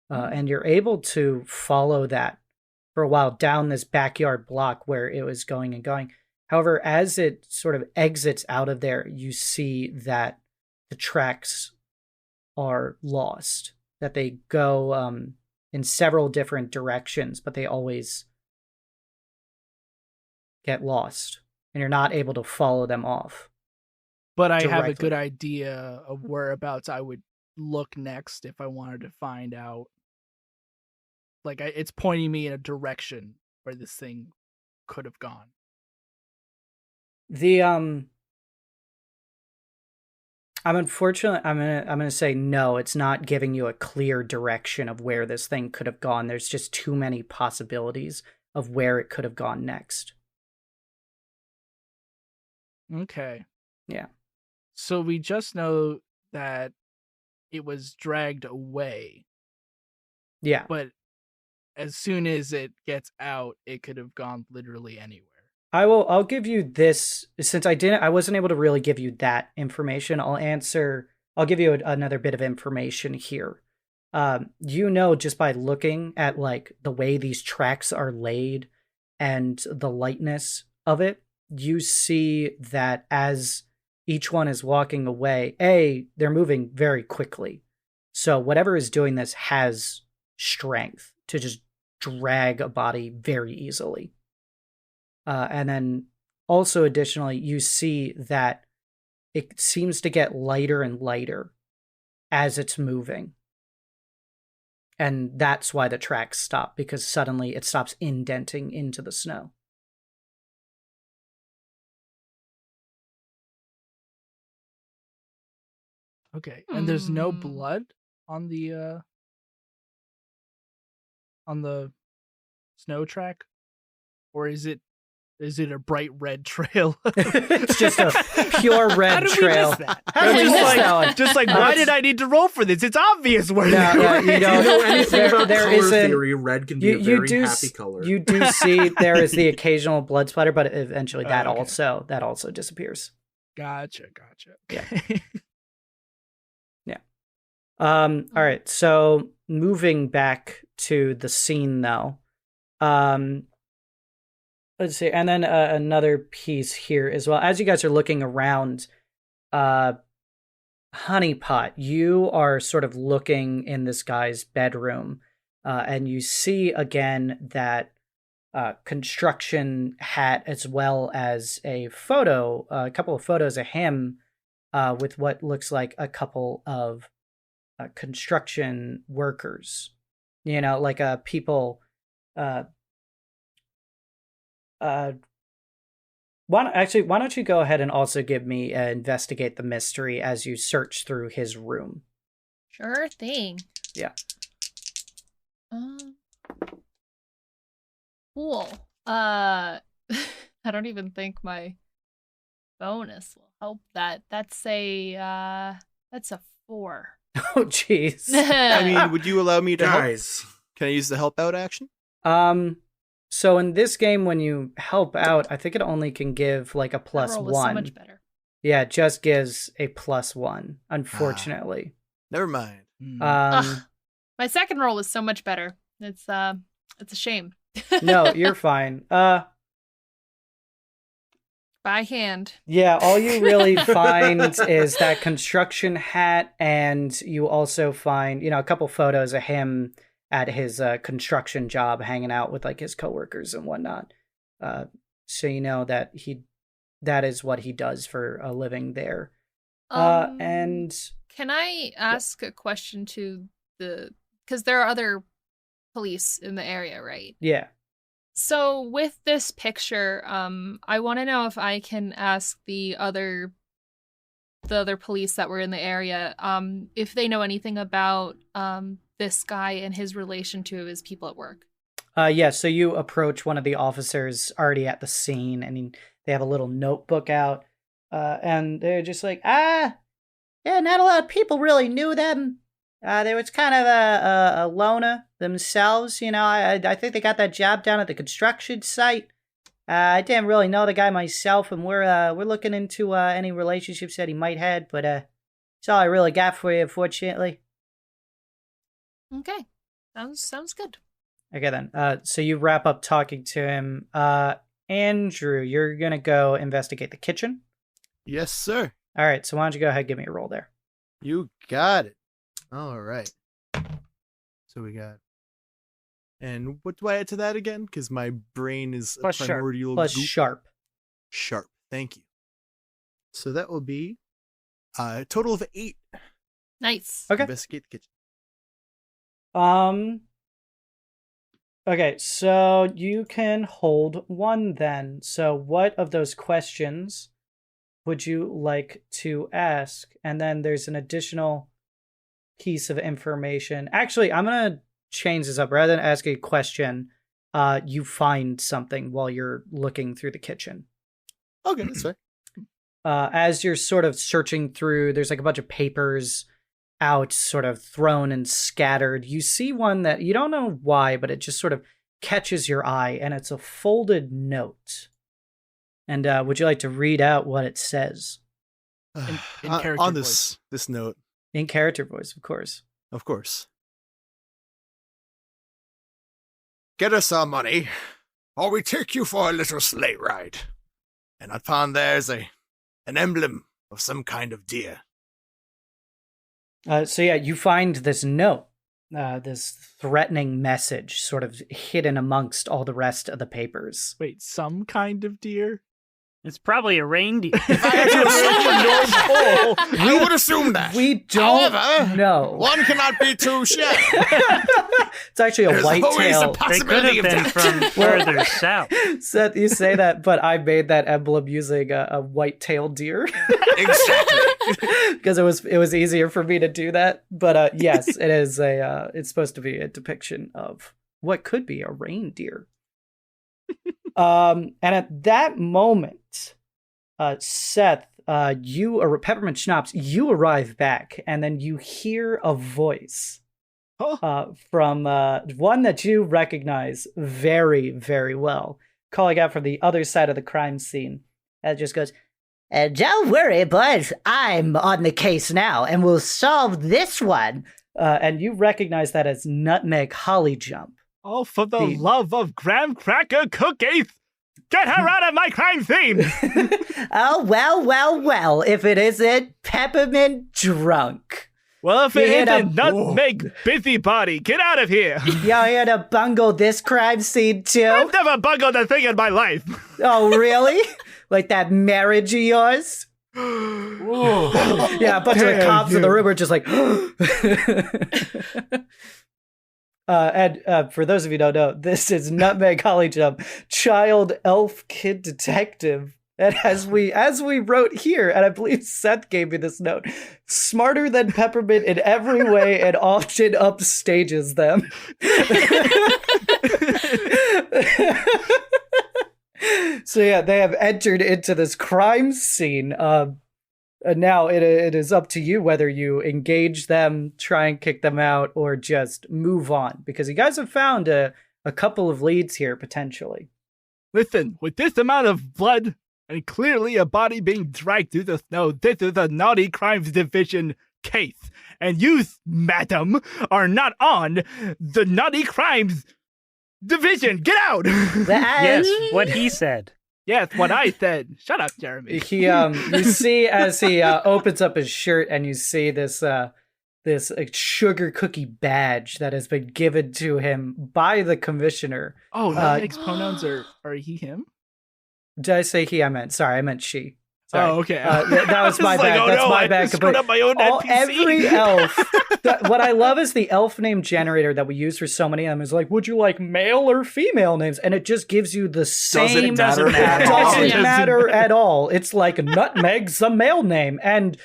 And you're able to follow that for a while down this backyard block where it was going and going. However, as it sort of exits out of there, you see that the tracks are lost, that they go in several different directions, but they always get lost, and you're not able to follow them off. But I have a Directly. good idea of whereabouts I would look next if I wanted to find out. Like, it's pointing me in a direction where this thing could have gone. I'm unfortunately I'm gonna say no. It's not giving you a clear direction of where this thing could have gone. There's just too many possibilities of where it could have gone next. Okay. Yeah. So we just know that it was dragged away, Yeah. but as soon as it gets out, it could have gone literally anywhere. I'll give you this, since I wasn't able to really give you that information. I'll give you another bit of information here. Just by looking at like the way these tracks are laid and the lightness of it, you see that as each one is walking away, they're moving very quickly. So whatever is doing this has strength to just drag a body very easily. And then also additionally, you see that it seems to get lighter and lighter as it's moving. And that's why the tracks stop, because suddenly it stops indenting into the snow. Okay. And there's no blood on the snow track? Or is it a bright red trail? It's just a pure red trail. How did we miss Just that? like- Just like, why did I need to roll for this? It's obvious where No, they yeah, were. you Do you don't- know anything about there color isn't- theory? Red can be a very happy color. You do see there is the occasional blood splatter, but eventually that Okay. also disappears. Gotcha. Yeah. Okay. All right. So moving back to the scene, though. Let's see, and then another piece here as well. As you guys are looking around, Honeypot, you are sort of looking in this guy's bedroom, and you see again that construction hat, as well as a couple of photos of him with what looks like a couple of construction workers, like people. Why don't you go ahead and also give me investigate the mystery as you search through his room? Sure thing. Yeah. Cool. I don't even think my bonus will help that. That's a 4. Oh, jeez. I mean, would you allow me to help? Guys, Can I use the help out action? So in this game, when you help out, I think it only can give like a That plus roll was 1. so much better. Yeah, it just gives a plus 1, unfortunately. Never mind. Um, My second roll was so much better. It's a shame. no, you're fine. By hand. Yeah, all you really find is that construction hat, and you also find, a couple photos of him at his construction job, hanging out with like his coworkers and whatnot. So you know that that is what he does for a living there. And Can I ask a question to because there are other police in the area, right? yeah, So with this picture, I want to know if I can ask the other police that were in the area, if they know anything about this guy and his relation to his people at work. yeah. So you approach one of the officers already at the scene, and they have a little notebook out, and they're just like, yeah, not a lot of people really knew them. They was kind of a loner themselves, I think they got that job down at the construction site. I didn't really know the guy myself, and we're looking into any relationships that he might have, but that's all I really got for you, unfortunately. Okay, sounds good. Okay then. So you wrap up talking to him. Andrew, you're gonna go investigate the kitchen. Yes, sir. All right. So why don't you go ahead and give me a roll there? You got it. All right. So we got. And what do I add to that again? Because my brain is Plus a sharp. primordial Plus goop. sharp. Sharp. Thank you. So that will be a total of 8. Nice. Okay. Investigate the kitchen. Okay, so you can hold 1 then. So what of those questions would you like to ask? And then there's an additional piece of information. Actually, I'm going to change this up. Rather than ask a question, you find something while you're looking through the kitchen. Okay, that's fine. As you're sort of searching through, there's like a bunch of papers out, sort of thrown and scattered. You see one that you don't know why, but it just sort of catches your eye, and it's a folded note. And would you like to read out what it says? In On character this note, In character voice, of course. of course. Get us our money, or we take you for a little sleigh ride. And upon there's an emblem of some kind of deer. So yeah, you find this note, this threatening message sort of hidden amongst all the rest of the papers. Wait, some kind of deer? It's probably a reindeer. I would assume that. We don't However, know. one cannot be too sure. It's actually a There's always whitetail. a They could possibility have of been that. from further south. Seth, you say that, but I made that emblem using a white-tailed deer. Exactly. Because it was easier for me to do that. But yes, it is it's supposed to be a depiction of what could be a reindeer. And at that moment, Seth, Peppermint Schnapps, you arrive back, and then you hear a voice from one that you recognize very, very well, calling out from the other side of the crime scene. And it just goes, "Don't worry, boys. I'm on the case now, and we'll solve this one." And you recognize that as Nutmeg Hollyjump. Oh, for the love of graham cracker cookies! Get her out of my crime scene! Oh, well, if it isn't Peppermint Drunk. Well, if You it hit a- isn't nutmeg busybody, get out of here! Y'all here to bungle this crime scene too? I've never bungled a thing in my life! Oh, really? Like that marriage of yours? Yeah, a bunch of the cops in the room are just like... And for those of you who don't know, this is Nutmeg Hollyjump, child elf kid detective. And as we wrote here, and I believe Seth gave me this note, smarter than Peppermint in every way and often upstages them. So yeah, they have entered into this crime scene. And now it is up to you whether you engage them, try and kick them out, or just move on. Because you guys have found a couple of leads here, potentially. Listen, with this amount of blood and clearly a body being dragged through the snow, this is a naughty crimes division case. And you, madam, are not on the naughty crimes division. Get out! Yes, what he said. Yes, what I said. Shut up, Jeremy. He you see as he opens up his shirt and you see this sugar cookie badge that has been given to him by the commissioner. Oh, Nutmeg's pronouns are he, him? Did I say he? I meant she. Sorry. Oh, okay. That was my bad. That's my bad. I screwed up my own NPC. Every elf. What I love is the elf name generator that we use for so many of them is like, would you like male or female names? And it just gives you the same. Doesn't matter at all. It's like Nutmeg's a male name and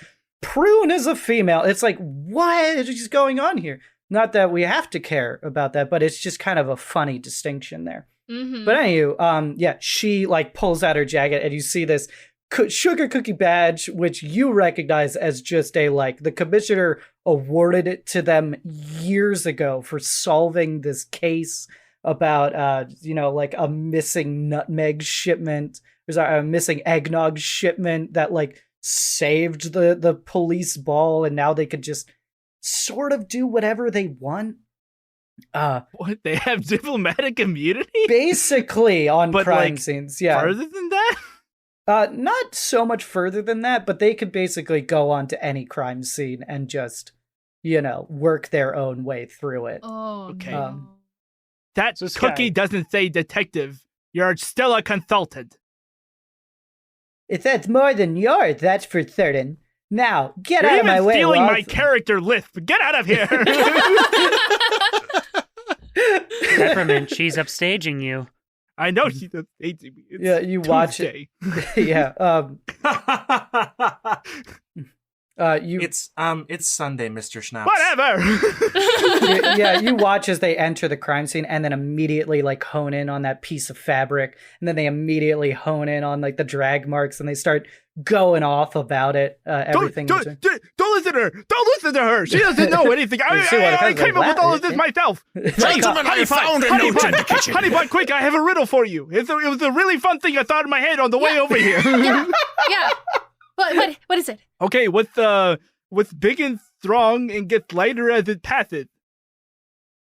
Prune is a female. It's like, what is going on here? Not that we have to care about that, but it's just kind of a funny distinction there. Mm-hmm. But anyway, she like pulls out her jacket and you see this sugar cookie badge, which you recognize as just the commissioner awarded it to them years ago for solving this case about, a missing nutmeg shipment. There's a missing eggnog shipment that saved the police ball, and now they could just sort of do whatever they want. What, they have diplomatic immunity? Basically on but crime scenes, yeah. Further than that? Not so much further than that, but they could basically go on to any crime scene and just, work their own way through it. Oh, Okay. no. That So cookie Sky. doesn't say detective. You're still a consultant. If that's more than yours, that's for certain. Now, get You're out of even my way. stealing or my I'll- character lisp. Get out of here. Peppermint, she's upstaging you. I know she does hate me. It's Yeah, you watch it. Tuesday. Yeah. You It's Sunday, Mr. Schnapps. Whatever. yeah, you watch as they enter the crime scene and then immediately hone in on that piece of fabric, and then they immediately hone in on the drag marks, and they start going off about it. Everything. Don't listen to her. Don't listen to her. She doesn't know anything. I came up with all of this myself. Gentlemen, I found a note in the kitchen. Honeypot, quick! I have a riddle for you. It was a really fun thing I thought in my head on the way over here. Yeah. What is it? Okay, what's big and strong and gets lighter as it passes?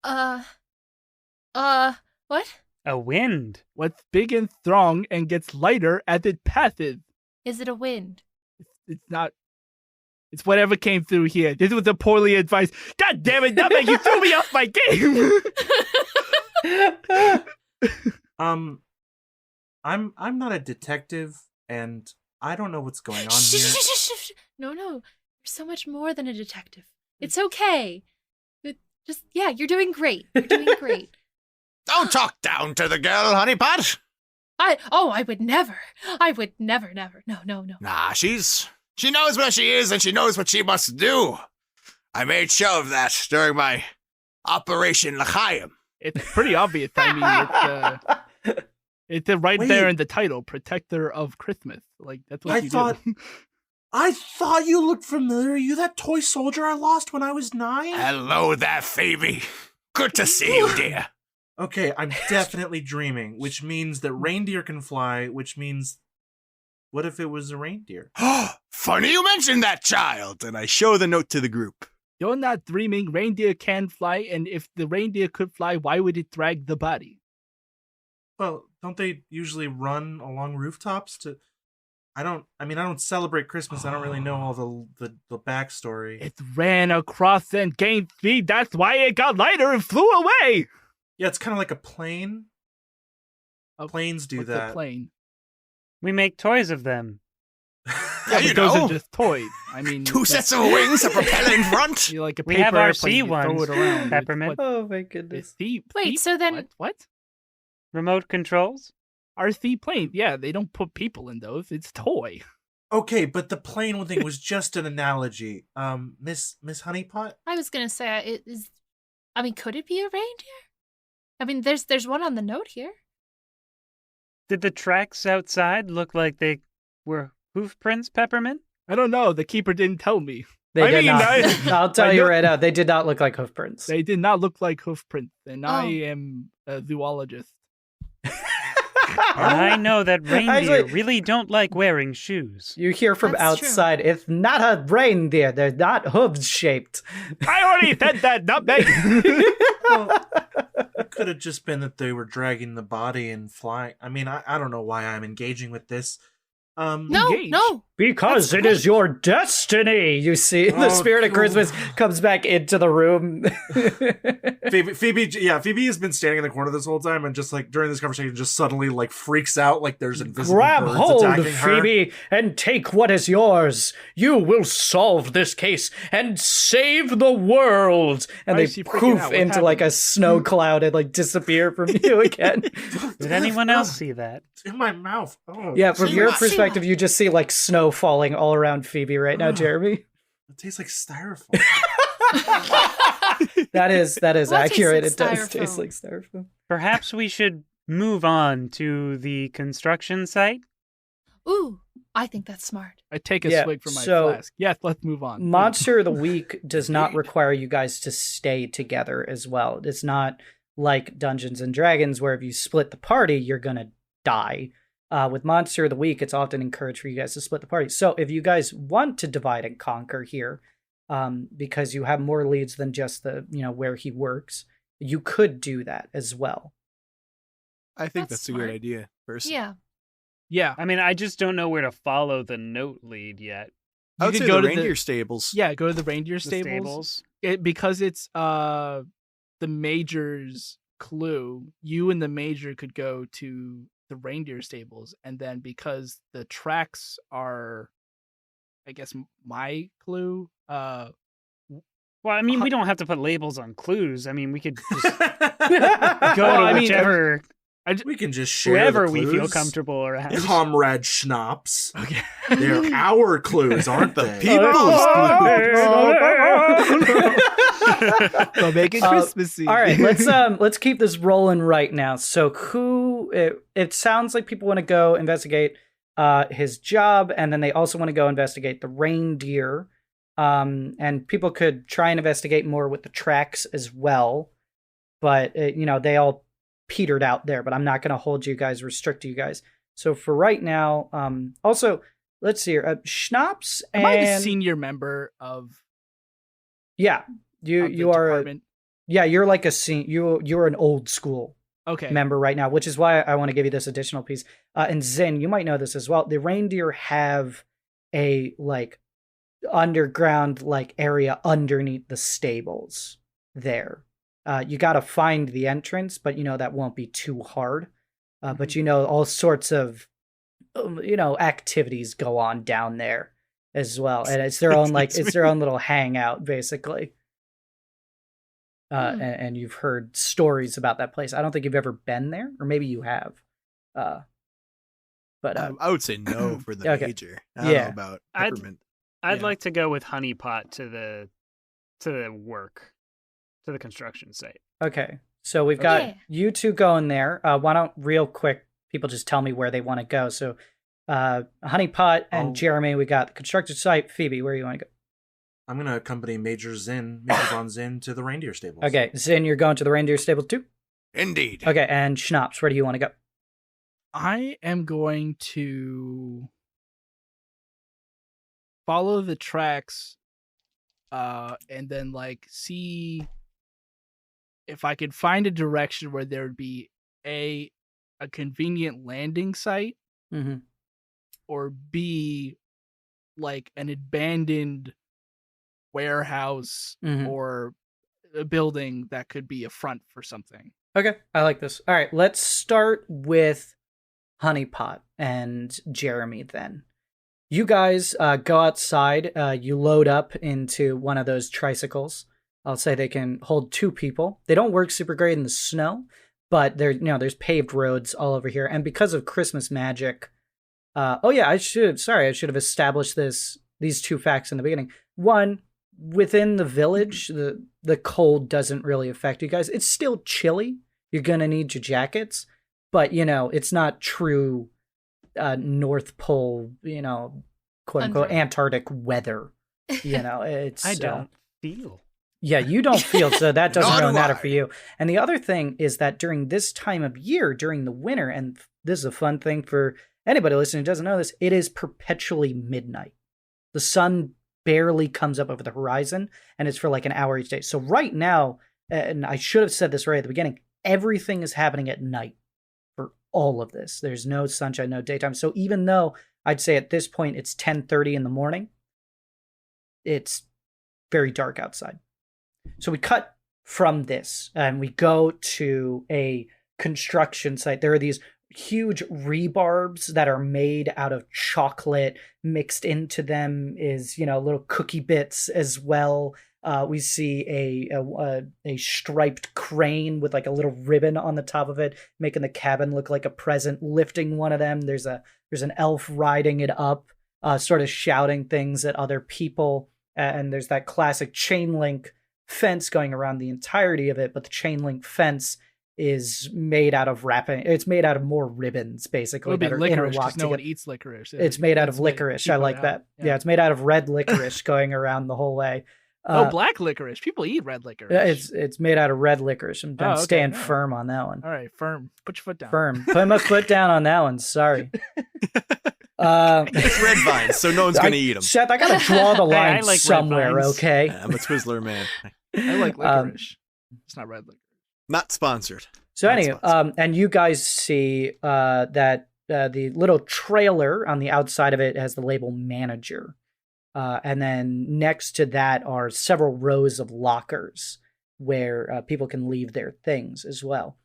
What? A wind. What's big and strong and gets lighter as it passes? Is it a wind? It's not. It's whatever came through here. This was a poorly advised. God damn it, Nutmeg, you threw me off my game. I'm not a detective, and I don't know what's going on Shh, here. shh, shh, shh, shh. No. You're so much more than a detective. It's okay. You're doing great. You're doing great. Don't talk down to the girl, Honeypot. I would never. I would never. No. Nah, she knows where she is and she knows what she must do. I made show of that during my Operation L'chaim. It's pretty obvious. I mean, it's right Wait. there in the title, Protector of Christmas. That's what you do. I thought you looked familiar. Are you that toy soldier I lost when I was 9? Hello there, Phoebe. Good to see you, dear. Okay, I'm definitely dreaming, which means that reindeer can fly, which means... What if it was a reindeer? Funny you mentioned that, child. And I show the note to the group. You're not dreaming. Reindeer can fly, and if the reindeer could fly, why would it drag the body? Well, don't they usually run along rooftops to... I don't celebrate Christmas. I don't really know all the backstory. It ran across and gained speed. That's why it got lighter and flew away. Yeah, it's kind of like a plane. Planes do What's that. a plane? We make toys of them. Yeah, you but those know. are just toys. I mean, Two sets of wings, a propeller in front. You like a We paper have our airplane, C you throw ones, it around. It's Peppermint. what- Oh my it's goodness. deep. Wait, deep? so then- What? Remote controls? RC plane. Yeah, they don't put people in those. It's toy. Okay, but the plane thing was just an analogy. Miss Honeypot? I was gonna say it is. I mean, could it be a reindeer? I mean, there's one on the note here. Did the tracks outside look like they were hoof prints, Peppermint? I don't know. The keeper didn't tell me. They did not. I'll tell you right now, they did not look like hoof prints. They did not look like hoof prints, and I Oh. am a zoologist. I know that reindeer Actually- really don't like wearing shoes. You hear from That's true. outside, it's not a reindeer. They're not hooves shaped. I already said that, not me. Well, it could have just been that they were dragging the body and flying. I mean, I don't know why I'm engaging with this. No, Engage. no. Because That's it is your destiny. You see, the Oh, spirit of cool. Christmas comes back into the room. Phoebe has been standing in the corner this whole time, and just like during this conversation, just suddenly like freaks out, like there's invisible Grab birds hold, attacking her. Phoebe, and take what is yours. You will solve this case and save the world. And Why they is she freaking poof out? What into like a happened? snow cloud and like disappear from you again. Did anyone else see that? It's in my mouth. Oh, Yeah, from See your what? See perspective, what? you just see like snow falling all around Phoebe right now, Ugh. Jeremy. it tastes like styrofoam. That is Well, it tastes accurate. like It does styrofoam. taste like styrofoam. Perhaps we should move on to the construction site? Ooh, I think that's smart. I take a Yeah, swig from my so- flask. Yes, let's move on. Monster of the Week does not require you guys to stay together as well. It's not like Dungeons and Dragons where if you split the party, you're going to die. With Monster of the Week, it's often encouraged for you guys to split the party. So if you guys want to divide and conquer here, because you have more leads than just the, where he works, you could do that as well. I think That's that's a smart. good idea, personally. Yeah. Yeah. I mean, I just don't know where to follow the note lead yet. I would You say could go the to reindeer stables. Yeah, go to the reindeer The stables. Because it's the major's clue, you and the major could go to the reindeer stables, and then because the tracks are, I guess, my clue. Well, I mean, we don't have to put labels on clues. I mean, we could just go Well, to I mean, whichever, We can just share whoever the we feel clues. comfortable around. Comrade Schnapps. Okay. They're our clues, aren't The they? people's So make it Christmassy. All right, let's keep this rolling right now. So it sounds like people want to go investigate his job, and then they also want to go investigate the reindeer. And people could try and investigate more with the tracks as well. But they all petered out there, but I'm not going to hold you guys, restrict you guys. So for right now, also let's see here, Schnapps Am I the and senior member of yeah, of you the are department? you're like you're an old school Okay. member right now, which is why I want to give you this additional piece. And Zinn, you might know this as well. The reindeer have a like underground like area underneath the stables there. You got to find the entrance, but that won't be too hard. But all sorts of activities go on down there as well, and it's their own it's their own little hangout basically. And you've heard stories about that place. I don't think you've ever been there, or maybe you have. But I would say no for the Okay. major. I don't Yeah. know about I'd- Peppermint. I'd Yeah. like to go with Honeypot to the work, to the construction site. okay, so we've got Okay. you two going there. Why don't real quick people just tell me where they want to go? So, Honeypot and Oh. Jeremy, we got the construction site. Phoebe, where you want to go? I'm going to accompany Major Von Zinn to the reindeer stables. Okay, Zinn, you're going to the reindeer stable too. Indeed. Okay, and Schnapps, where do you want to go? I am going to follow the tracks and then see if I could find a direction where there would be a convenient landing site, Mm-hmm. or B an abandoned warehouse Mhm. or a building that could be a front for something. Okay, I like this. All right, let's start with Honeypot and Jeremy then. You guys go outside. You load up into one of those tricycles. I'll say they can hold 2 people. They don't work super great in the snow, but there's paved roads all over here, and because of Christmas magic. I should have established these two facts in the beginning. One, within the village, the cold doesn't really affect you guys. It's still chilly. You're gonna need your jackets, but it's not true North Pole, quote unquote Antarctic weather. It's I don't feel. Yeah, you don't feel, so that doesn't Nor really do matter I. for you. And the other thing is that during this time of year, during the winter, and this is a fun thing for anybody listening who doesn't know this, it is perpetually midnight. The sun barely comes up over the horizon, and it's for like an hour each day. So right now, and I should have said this right at the beginning, everything is happening at night for all of this. There's no sunshine, no daytime. So even though I'd say at this point it's 10:30 in the morning, it's very dark outside. So we cut from this and we go to a construction site. There are these huge rebarbs that are made out of chocolate. Mixed into them is, little cookie bits as well. We see a striped crane with like a little ribbon on the top of it, making the cabin look like a present. Lifting one of them, there's an elf riding it up, sort of shouting things at other people. And there's that classic chain link fence going around the entirety of it, but the chain link fence is made out of wrapping. It's made out of more ribbons, basically, It would be that are licorice interlocked because no one together. eats licorice. It's made out of That's made- licorice. you I put like out. that. Yeah, it's made out of red licorice going around the whole way. Black licorice. People eat red licorice. It's made out of red licorice. I'm okay, staying yeah. firm on that one. All right, firm. Put your foot down. Firm. Put my foot down on that one. Sorry. It's red vines, so no one's going to eat them. Seth, I gotta draw the Hey, I line like red somewhere, vines. okay? I'm a Twizzler man. I like licorice. It's not red licorice. Not sponsored. So Not anyway, sponsored. and you guys see that the little trailer on the outside of it has the label manager. And then next to that are several rows of lockers where people can leave their things as well.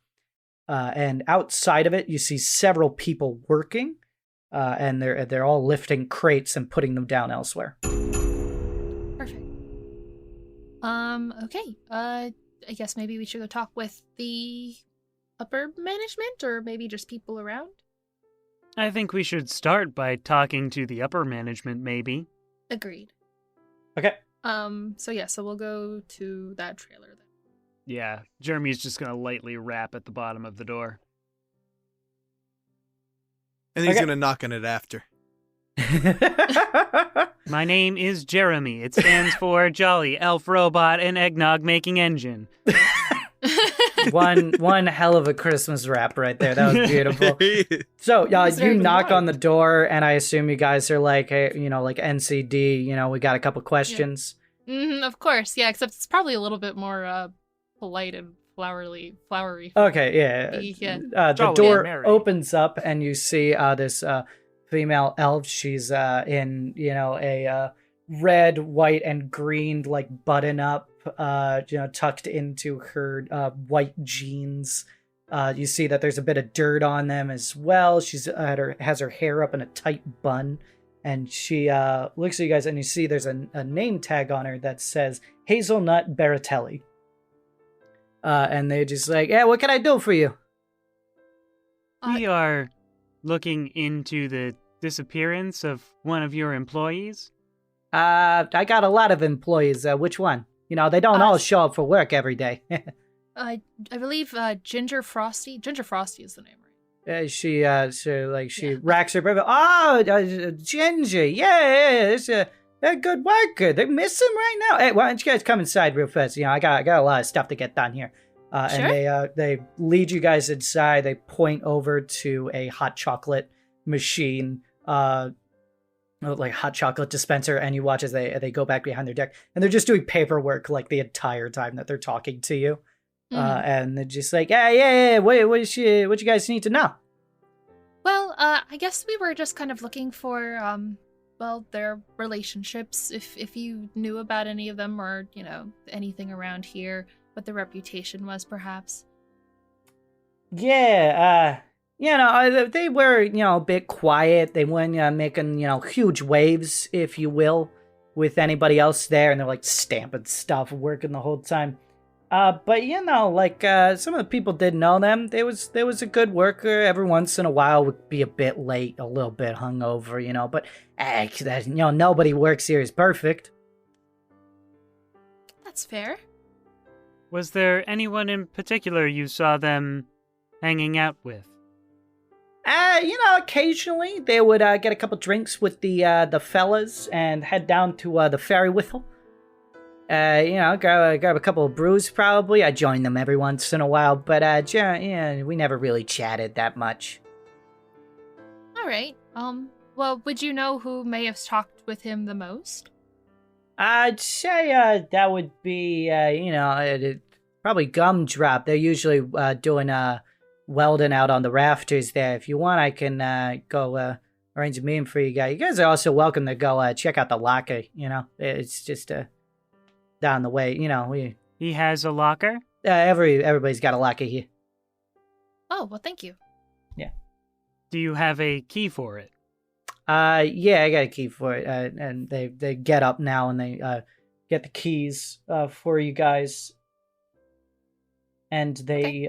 And outside of it, you see several people working, and they're all lifting crates and putting them down elsewhere. Perfect. Okay. I guess maybe we should go talk with the upper management, or maybe just people around. I think we should start by talking to the upper management, maybe. Agreed. Okay. So we'll go to that trailer then. Yeah, Jeremy's just gonna lightly rap at the bottom of the door. And he's Okay. going to knock on it after. My name is Jeremy. It stands for Jolly Elf Robot and Eggnog Making Engine. one hell of a Christmas rap right there. That was beautiful. So, That's you very knock polite. on the door, and I assume you guys are like, hey, like NCD. We got a couple questions. Of course, yeah. Except it's probably a little bit more polite and flowery. Okay, yeah. Yeah. The Jolly door and merry. opens up, and you see this female elf. She's in a red, white, and green like button up, tucked into her white jeans. You see that there's a bit of dirt on them as well. She's has her hair up in a tight bun, and she looks at you guys, and you see there's a name tag on her that says Hazelnut Baratelli. And they're just like, yeah, what can I do for you? We are looking into the disappearance of one of your employees. I got a lot of employees. Which one? They don't all show up for work every day. I believe Ginger Frosty. Ginger Frosty is the name, right? She racks her brain. Oh, Ginger. Yeah, it's a good worker. They miss him right now. Hey, why don't you guys come inside real fast? I got a lot of stuff to get done here. Sure. And they lead you guys inside. They point over to a hot chocolate machine, like hot chocolate dispenser, and you watch as they go back behind their deck, and they're just doing paperwork like the entire time that they're talking to you. And they're just like, yeah. What you guys need to know? Well, I guess we were just kind of looking for, their relationships. If you knew about any of them, or anything around here, what their reputation was, perhaps. Yeah, they were, a bit quiet. They weren't making, huge waves, if you will, with anybody else there, and they're like stamping stuff, working the whole time. But like some of the people did know them. There was a good worker. Every once in a while would be a bit late, a little bit hungover, but nobody works here is perfect. That's fair. Was there anyone in particular you saw them hanging out with? Occasionally they would get a couple drinks with the fellas and head down to the ferry whistle. Grab a couple of brews probably. I join them every once in a while, but we never really chatted that much. All right. Well, would you know who may have talked with him the most? I'd say that would be probably Gumdrop. They're usually doing welding out on the rafters there. If you want, I can go arrange a meeting for you guys. You guys are also welcome to go check out the locker. It's just down the way. He has a locker? Everybody's got a locker here. Oh, well, thank you. Yeah. Do you have a key for it? Yeah, I got a key for it. And they get up now and they get the keys for you guys. And they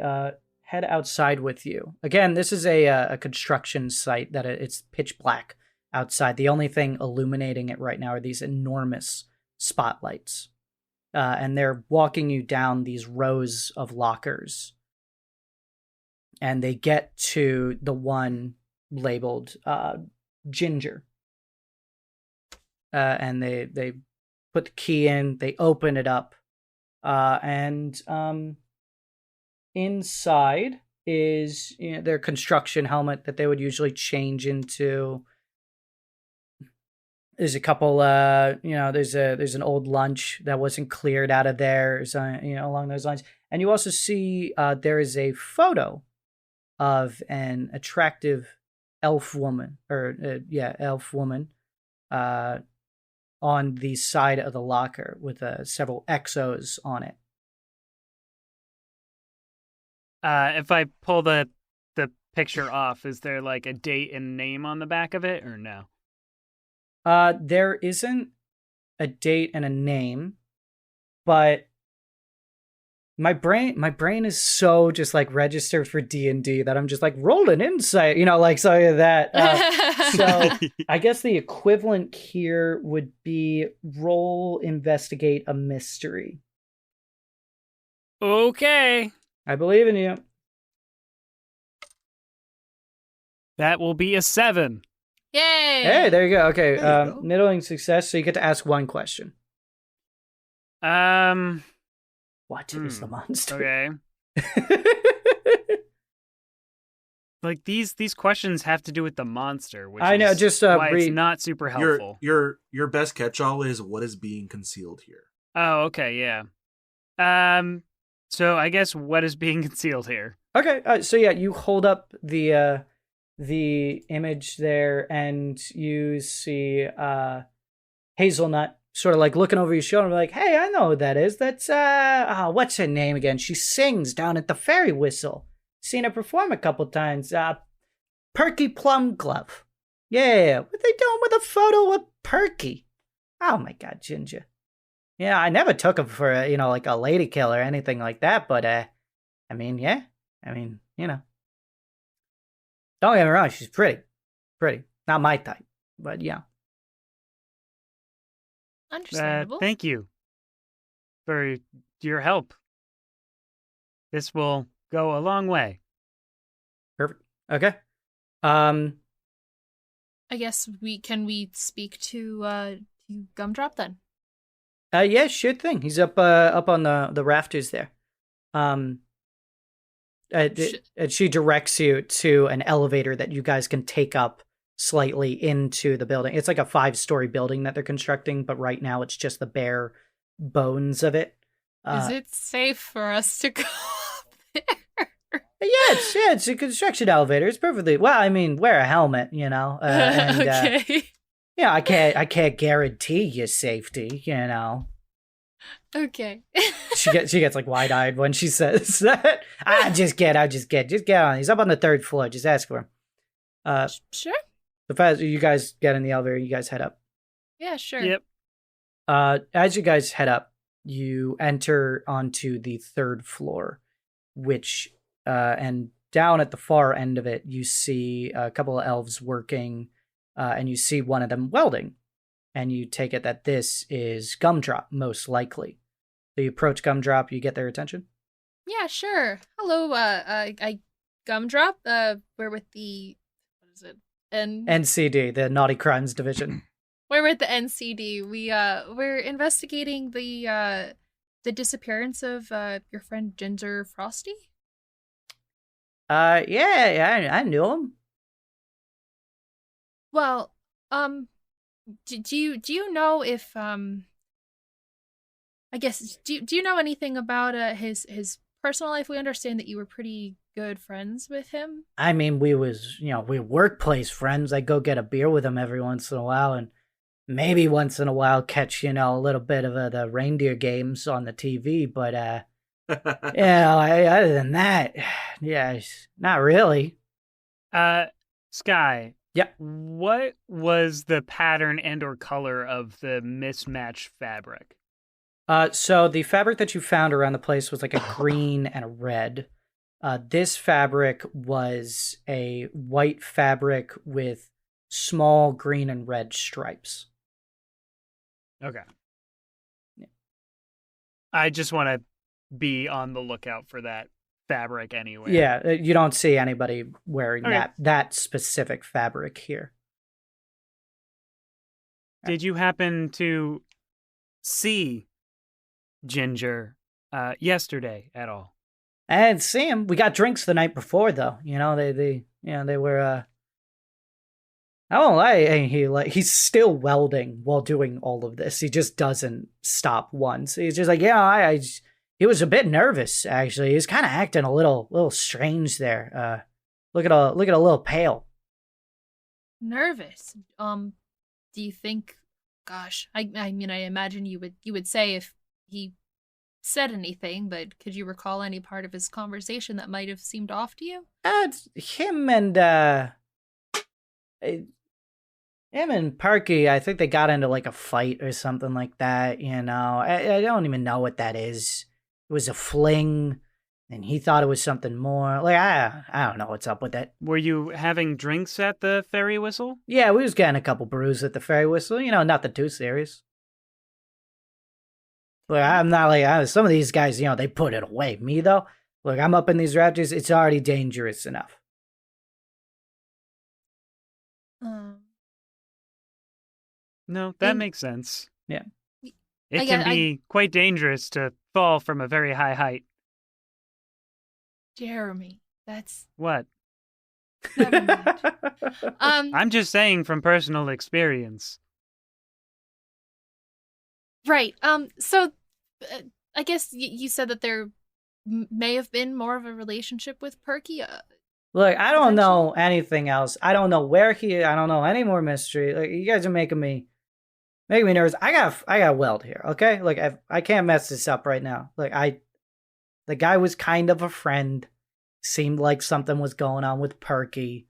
head outside with you. Again, this is a construction site that it's pitch black outside. The only thing illuminating it right now are these enormous spotlights. And they're walking you down these rows of lockers. And they get to the one labeled Ginger. And they put the key in, they open it up. And inside is their construction helmet that they would usually change into. There's a couple, there's an old lunch that wasn't cleared out of there, along those lines. And you also see there is a photo of an attractive elf woman, on the side of the locker with several XOs on it. If I pull the picture off, is there like a date and name on the back of it, or no? There isn't a date and a name, but my brain is so just like registered for D&D that I'm just like rolling insight, like so that. So I guess the equivalent here would be roll investigate a mystery. Okay. I believe in you. That will be a 7. Yay! Hey, there you go. Okay, There you go. middling success, so you get to ask one question. What is the monster? Okay. Like these questions have to do with the monster, which I know, is just, why read- it's not super helpful. Your best catch-all is what is being concealed here. Oh, okay, yeah. So I guess what is being concealed here? Okay, so yeah, you hold up the image there, and you see Hazelnut sort of like looking over your shoulder, like, "Hey, I know who that is. That's what's her name again? She sings down at the Fairy Whistle. Seen her perform a couple times. Perky Plum Glove. Yeah, what they doing with a photo of Perky? Oh my God, Ginger. Yeah, I never took him for like a lady killer or anything like that, but don't get me wrong, she's pretty, not my type, but yeah. Understandable. Thank you for your help. This will go a long way. Perfect. Okay. I guess we speak to Gumdrop then. Yeah, sure thing. He's up on the rafters there. And she directs you to an elevator that you guys can take up slightly into the building. It's like a 5-story building that they're constructing, but right now it's just the bare bones of it. Is it safe for us to go up there? It's a construction elevator. It's perfectly well. I mean, wear a helmet, And, okay. I can't guarantee your safety, Okay. She gets like wide-eyed when she says that. Just get on. He's up on the 3rd floor. Just ask for him. Sure. So fast you guys get in the elevator, you guys head up. Yeah, sure. Yep. As you guys head up, you enter onto the third floor, which and down at the far end of it, you see a couple of elves working, and you see one of them welding. And you take it that this is Gumdrop, most likely. So you approach Gumdrop, you get their attention. Yeah, sure. Hello, I Gumdrop. We're with the what is it? NCD, the Naughty Crimes Division. We're with the NCD. We're investigating the disappearance of your friend Ginger Frosty. Yeah, I knew him. Well, do you know if I guess do you know anything about his personal life? We understand that you were pretty good friends with him. I mean, we workplace friends. I go get a beer with him every once in a while, and maybe once in a while catch, a little bit of the reindeer games on the TV, but other than that, yeah, not really. Sky. Yeah. What was the pattern and or color of the mismatched fabric? So the fabric that you found around the place was like a green and a red. This fabric was a white fabric with small green and red stripes. Okay. Yeah. I just want to be on the lookout for that fabric anyway. Yeah, you don't see anybody wearing Okay. that specific fabric here. Did you happen to see Ginger yesterday at all? I didn't see him. We got drinks the night before, though. They were. I won't lie. He's still welding while doing all of this. He just doesn't stop once. He's just like, he was a bit nervous, actually. He's kind of acting a little strange there. Looking a little pale. Nervous. Do you think? Gosh, I mean, I imagine you would say if he said anything, but could you recall any part of his conversation that might have seemed off to you? It's him and Parky. I think they got into like a fight or something like that. I don't even know what that is. It was a fling, and he thought it was something more. Like, I don't know what's up with it. Were you having drinks at the Fairy Whistle? Yeah, we was getting a couple brews at the Fairy Whistle. Nothing too serious. Look, I'm not like some of these guys. They put it away. Me though, look, I'm up in these raptors. It's already dangerous enough. No, that makes sense. Yeah. It can be quite dangerous to fall from a very high height. Jeremy, that's What? never mind. I'm just saying from personal experience. Right. So, I guess you said that there may have been more of a relationship with Perky. Look, I don't know anything else. I don't know where I don't know any more mystery. Like, you guys are making me nervous. I got weld here, okay? Like, I can't mess this up right now. Like, the guy was kind of a friend. Seemed like something was going on with Perky.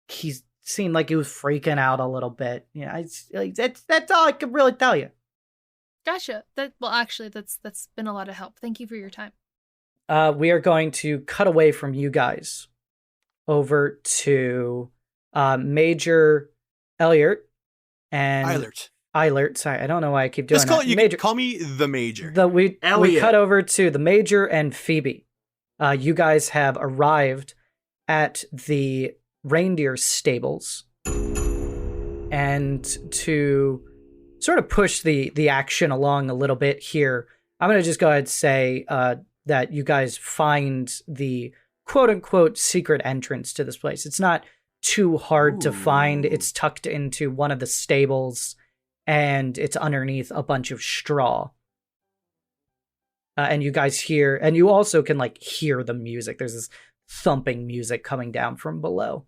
He seemed like he was freaking out a little bit. That's all I can really tell you. Gotcha. Actually, that's been a lot of help. Thank you for your time. We are going to cut away from you guys over to Major Eilert and Eilert. Sorry, I don't know why I keep doing Just call that. it. You can call me the Major. We Elliot. cut over to the Major and Phoebe. You guys have arrived at the reindeer stables, and to sort of push the action along a little bit here, I'm going to just go ahead and say that you guys find the quote-unquote secret entrance to this place. It's not too hard to find. It's tucked into one of the stables, and it's underneath a bunch of straw. And you guys hear, and you also can hear the music. There's this thumping music coming down from below.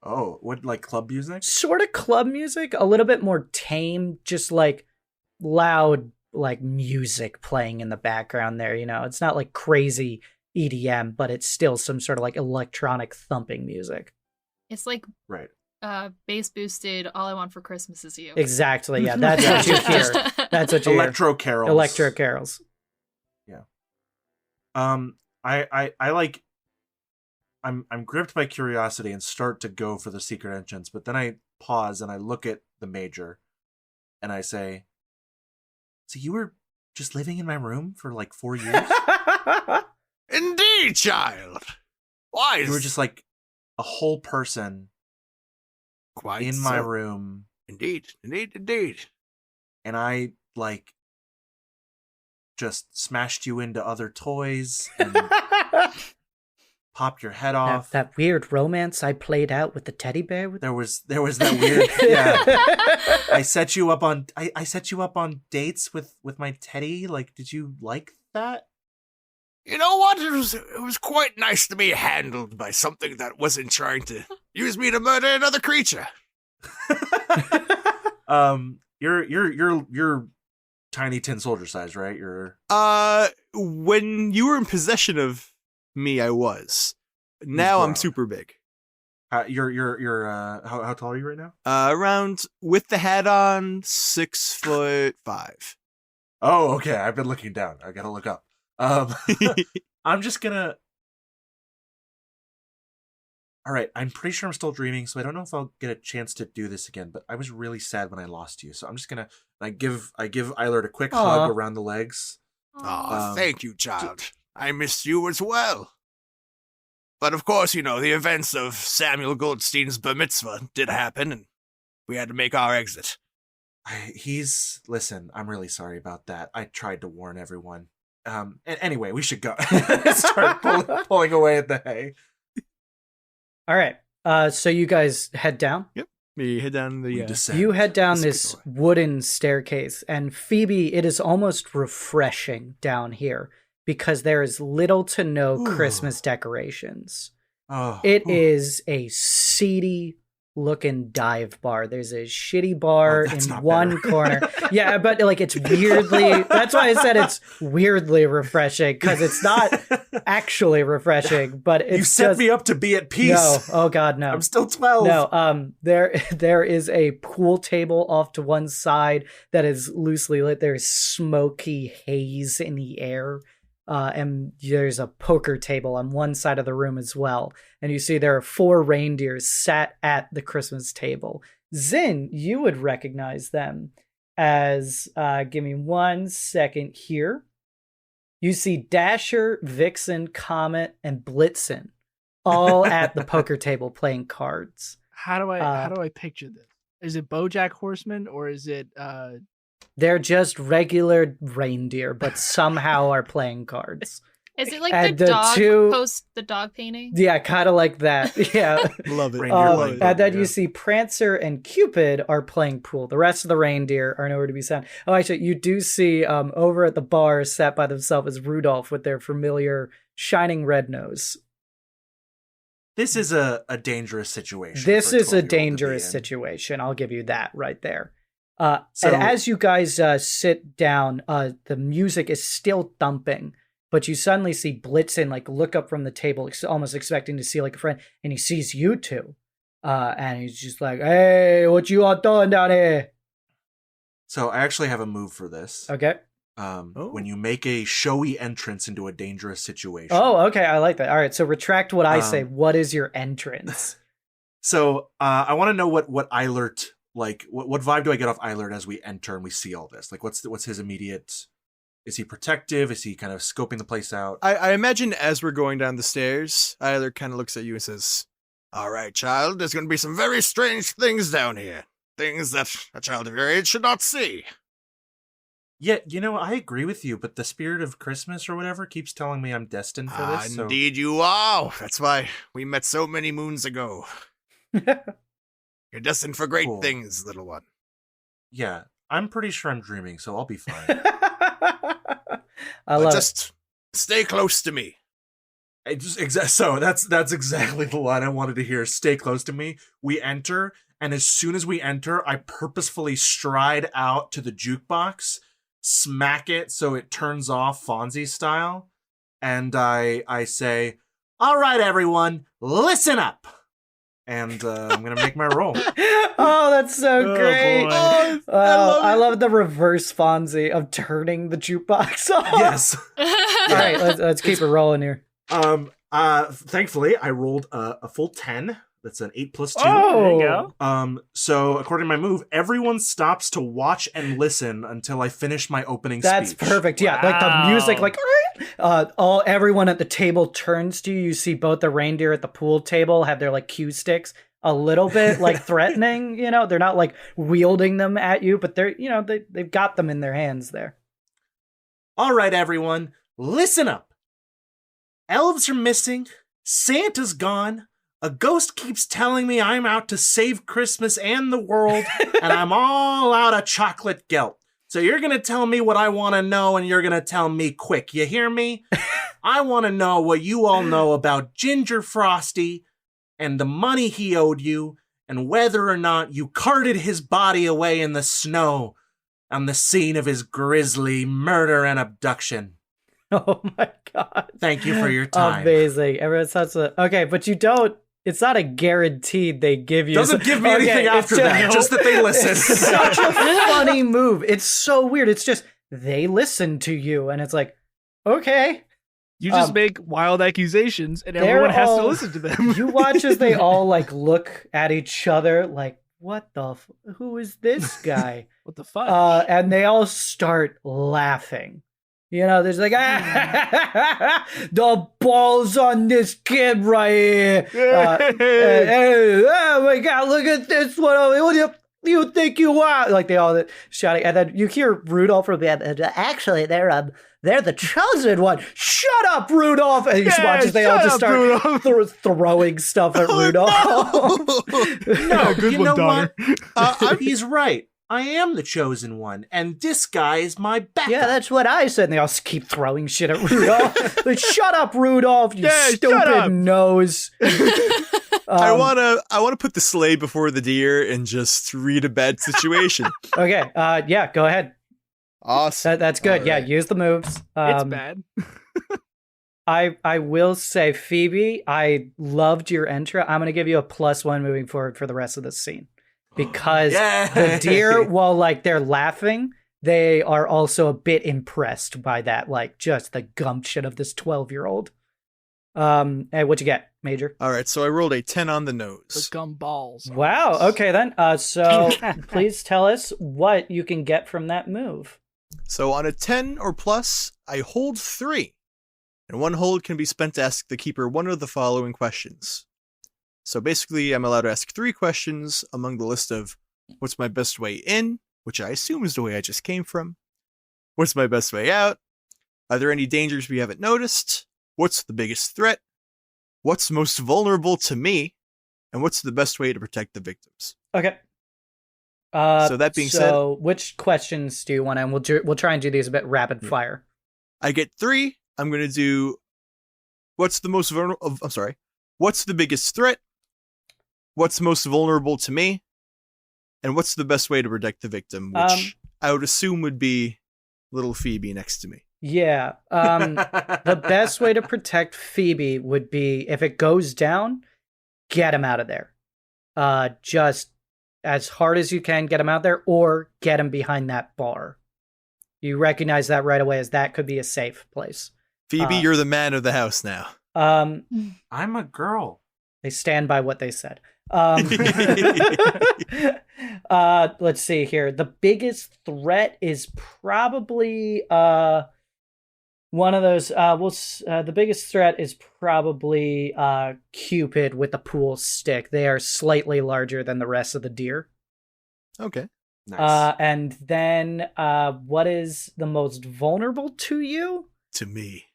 Oh, what, like club music? Sort of club music, a little bit more tame, just loud music playing in the background there. It's not crazy EDM, but it's still some sort of electronic thumping music. It's Right. bass boosted All I Want for Christmas Is You. Exactly. Yeah, that's what you hear. That's what you Electro carols. hear. Electro carols. I like. I'm gripped by curiosity and start to go for the secret entrance, but then I pause and I look at the major, and I say, "So you were just living in my room for like 4 years? Indeed, child. Why? You were just like a whole person quite in my room, Indeed. and I like just smashed you into other toys and popped your head off. That weird romance I played out with the teddy bear. There was that weird. Yeah, I set you up on. I set you up on dates with my teddy. Like, did you like that? You know what? It was quite nice to be handled by something that wasn't trying to use me to murder another creature. You're tiny tin soldier size, right? You're When you were in possession of me, I was. Now I'm grown. super big. You're how tall are you right now? Around, with the hat on, 6'5". Oh, okay. I've been looking down. I gotta look up. I'm just gonna. All right, I'm pretty sure I'm still dreaming, so I don't know if I'll get a chance to do this again. But I was really sad when I lost you, so I'm just gonna. I give Eilert a quick hug around the legs. Oh, thank you, child. I missed you as well. But of course, you know, the events of Samuel Goldstein's bar mitzvah did happen, and we had to make our exit. Listen, I'm really sorry about that. I tried to warn everyone. Anyway, we should go. Start pulling away at the hay. All right. So you guys head down? Yep. We head down the... descend. You head down Let's this go. wooden staircase, and Phoebe, it is almost refreshing down here because there is little to no Ooh. Christmas decorations. Oh, It is a seedy looking dive bar. There's a shitty bar that's in not one better. corner. Yeah, but like it's weirdly, that's why I said it's weirdly refreshing, because it's not actually refreshing, but it's you set just, me up to be at peace. no, oh god, no. I'm still 12. No, there is a pool table off to one side that is loosely lit. There's smoky haze in the air. And there's a poker table on one side of the room as well. And you see there are 4 reindeers sat at the Christmas table. Zinn, you would recognize them as, give me 1 second here. You see Dasher, Vixen, Comet, and Blitzen all at the poker table playing cards. How do I picture this? Is it BoJack Horseman or is it They're just regular reindeer, but somehow are playing cards. Is it like And the the dog two- post the dog painting? Yeah, kind of like that. Yeah. Love it. Reindeer Love playing it. And then yeah. you see Prancer and Cupid are playing pool. The rest of the reindeer are nowhere to be found. Oh, actually, you do see over at the bar, sat by themselves, is Rudolph with their familiar shining red nose. This is a dangerous situation. This for is a 12-year-old to be dangerous in. situation. I'll give you that right there. So- and as you guys sit down, the music is still thumping, but you suddenly see Blitzen like look up from the table, almost expecting to see like a friend, and he sees you two, and he's just like, "Hey, what you all doing down here?" So I actually have a move for this. Okay. When you make a showy entrance into a dangerous situation. Oh, okay. I like that. All right. So retract what I say. Um, What is your entrance? So I want to know what Eilert, like, what vibe do I get off Eilert as we enter and we see all this? Like, what's his immediate? Is he protective? Is he kind of scoping the place out? I imagine as we're going down the stairs, Eilert kind of looks at you and says, All right, child, there's going to be some very strange things down here. Things that a child of your age should not see. Yeah, I agree with you, but the spirit of Christmas or whatever keeps telling me I'm destined for this. So Indeed you are. That's why we met so many moons ago. You're destined for great Cool. things, little one. yeah, I'm pretty sure I'm dreaming, so I'll be fine. I But love just stay close to me. So that's exactly the line I wanted to hear. Stay close to me. We enter, and as soon as we enter, I purposefully stride out to the jukebox, smack it so it turns off Fonzie style, and I say, "All right, everyone, listen up. and I'm gonna make my roll. Oh, that's so Oh, great. boy. Oh, I it. love the reverse Fonzie of turning the jukebox off. Yes. All right, let's keep it rolling here. Thankfully, I rolled a full 10. That's an 8 plus 2. Oh, There you go. So according to my move, everyone stops to watch and listen until I finish my opening That's speech. perfect. Yeah, like the music, Wow. like everyone at the table turns to you. You see both the reindeer at the pool table have their like cue sticks a little bit like threatening. You know, they're not like wielding them at you, but they're they've got them in their hands there. All right, everyone, listen up. Elves are missing. Santa's gone. A ghost keeps telling me I'm out to save Christmas and the world, and I'm all out of chocolate gelt. So you're going to tell me what I want to know, and you're going to tell me quick. You hear me? I want to know what you all know about Ginger Frosty and the money he owed you, and whether or not you carted his body away in the snow on the scene of his grisly murder and abduction. Oh my god! Thank you for your time. Amazing. Everyone sounds okay, but you don't. It's not a guaranteed they give you. Doesn't give me anything it's after that, just that they listen. It's such a funny move. It's so weird. It's just they listen to you, and it's like, okay. You just make wild accusations, and they're everyone has to all- listen to them. You watch as they all like look at each other, like, what the? Who is this guy? What the fuck? And they all start laughing. You know, there's like, the balls on this kid right here. Oh my God, look at this one. What do you think you are? Like they all shouting. And then you hear Rudolph from the end. Actually, they're the chosen one. Shut up, Rudolph. And you just watch as they all just start throwing stuff at Rudolph. No, good you one, know Donner. what? He's right. I am the chosen one, and this guy is my backup. Yeah, that's what I said. And they all keep throwing shit at Rudolph. Like, shut up, Rudolph, you Yeah, shut stupid up. nose. I wanna put the sleigh before the deer and just read a bad situation. Okay, yeah, go ahead. Awesome. That's good. All Yeah, right. use the moves. It's bad. I will say, Phoebe, I loved your intro. I'm going to give you a +1 moving forward for the rest of the scene. Because the deer, while like they're laughing, they are also a bit impressed by that, like just the gumption of this 12-year-old. Hey, what'd you get, Major? All right, so I rolled a 10 on the The nose. gum balls. Wow. Okay then. So please tell us what you can get from that move. So on a 10 or plus, I hold 3. And one hold can be spent to ask the keeper one of the following questions. So basically, I'm allowed to ask 3 questions among the list of what's my best way in, which I assume is the way I just came from. What's my best way out? Are there any dangers we haven't noticed? What's the biggest threat? What's most vulnerable to me? And what's the best way to protect the victims? Okay. So that being said, which questions do you want? And we'll try and do these a bit rapid fire. I get 3. I'm going to do what's the most vulnerable? I'm sorry. What's the biggest threat? What's most vulnerable to me? And what's the best way to protect the victim? Which I would assume would be little Phoebe next to me. Yeah. The best way to protect Phoebe would be if it goes down, get him out of there. Just as hard as you can, get him out there, or get him behind that bar. You recognize that right away as that could be a safe place. Phoebe, you're the man of the house now. I'm a girl. They stand by what they said. Let's see here. The biggest threat is probably one of those. The biggest threat is probably Cupid with the pool stick. They are slightly larger than the rest of the deer. Okay. Nice. And then what is the most vulnerable to you? To me.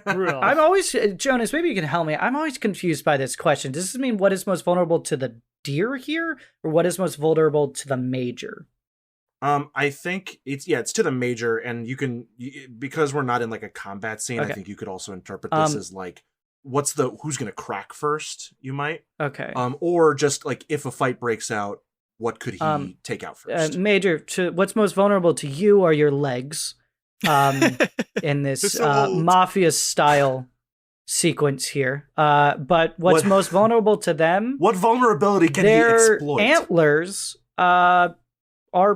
Rudolph. I'm always, Jonas, maybe you can help me. I'm always confused by this question. Does this mean what is most vulnerable to the deer here, or what is most vulnerable to the major? I think it's to the major, and you can, because we're not in like a combat scene, Okay. I think you could also interpret this as like, who's gonna crack first, you might. Okay. Or just like if a fight breaks out, what could he take out first? Major, what's most vulnerable to you are your legs. In this So old. mafia style sequence here. But what's What- most vulnerable to them, What vulnerability can he their exploit? antlers are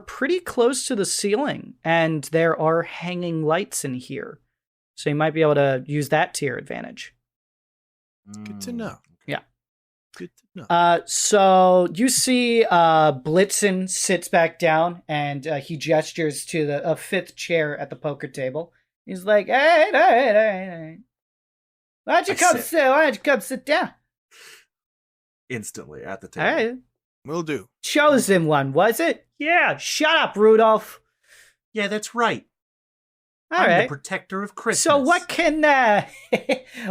pretty close to the ceiling, and there are hanging lights in here. So you might be able to use that to your advantage. Good to know. Yeah. Good to know. So you see Blitzen sits back down, and he gestures to a fifth chair at the poker table. He's like, hey. Why don't you come sit down? Instantly at the table. Hey, Will do. chosen one, was it? Yeah, shut up, Rudolph. Yeah, that's right. All I'm right. the protector of Christmas. So what can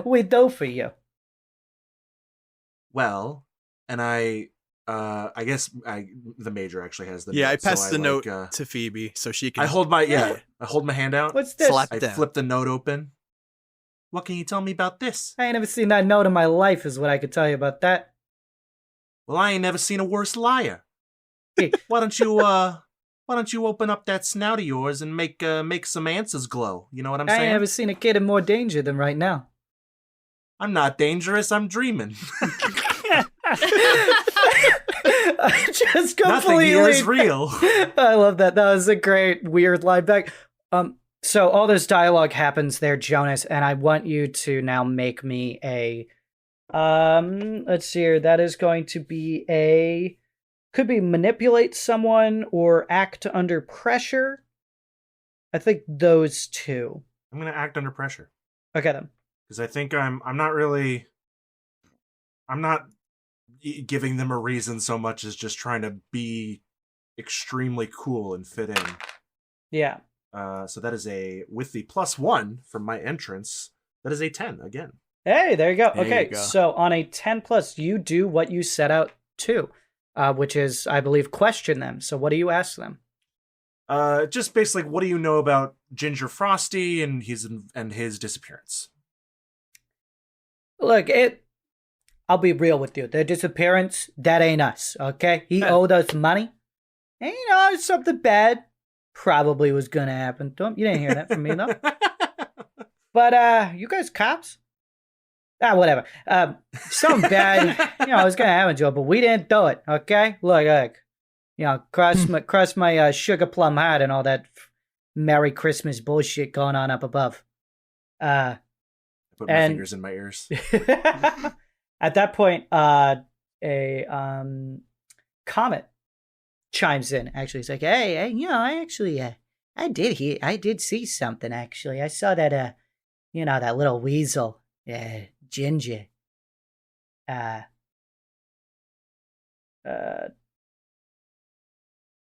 we do for you? Well, and I guess the major actually has the Yeah, note, I passed the note like, to Phoebe so she can. I hold my hand out. What's this? Slap I down. flip the note open. What can you tell me about this? I ain't never seen that note in my life, is what I could tell you about that. Well, I ain't never seen a worse liar. Hey. Why don't you open up that snout of yours and make some answers glow? You know what I'm I saying? ain't never seen a kid in more danger than right now. I'm not dangerous. I'm dreaming. I just Nothing completely. here is real. I love that. That was a great weird line back. So all this dialogue happens there, Jonas, and I want you to now make me a. Let's see here. That is going to be could be manipulate someone or act under pressure. I think those two. I'm gonna act under pressure Okay then. because I think I'm not giving them a reason so much as just trying to be extremely cool and fit in. Yeah. So that is with the +1 from my entrance. That is a 10 again. Hey, there you go. There you Okay, go. so on a 10+, you do what you set out to, which is, I believe, question them. So what do you ask them? Just basically, what do you know about Ginger Frosty and his disappearance? Look, I'll be real with you. The disappearance, that ain't us, okay? He Yeah. owed us money. And, something bad probably was gonna happen to him. You didn't hear that from me, though. But, you guys cops? Whatever. Something bad, was gonna happen to him, but we didn't do it, okay? Look, cross my sugar plum heart and all that Merry Christmas bullshit going on up above. I put my And- fingers in my ears. At that point, a Comet chimes in. Actually, it's like, hey, I actually, I did see something. Actually, I saw that, that little weasel, Ginger.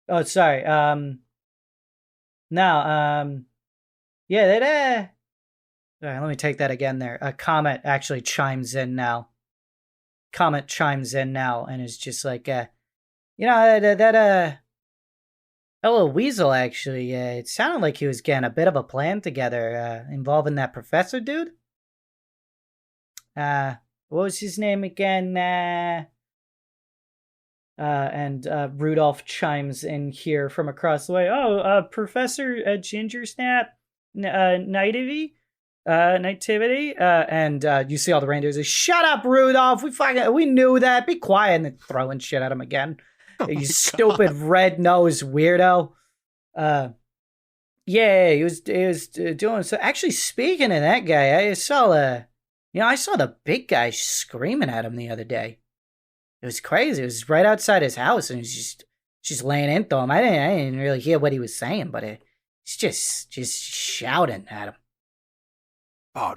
Oh, sorry. Yeah, that. All right, let me take that again. There, Comet actually chimes in now. Comet chimes in now and is just like, that little weasel actually, it sounded like he was getting a bit of a plan together, involving that professor dude. What was his name again? And Rudolph chimes in here from across the way. Oh, Professor Ginger Snap, Nativity. And you see all the reindeers say, "Shut up, Rudolph! We knew that. Be quiet!" And they're throwing shit at him again. You stupid red-nosed weirdo. Yeah, he was doing so. Actually, speaking of that guy, I saw the big guy screaming at him the other day. It was crazy. It was right outside his house, and he was just laying into him. I didn't really hear what he was saying, but he's just shouting at him. Oh,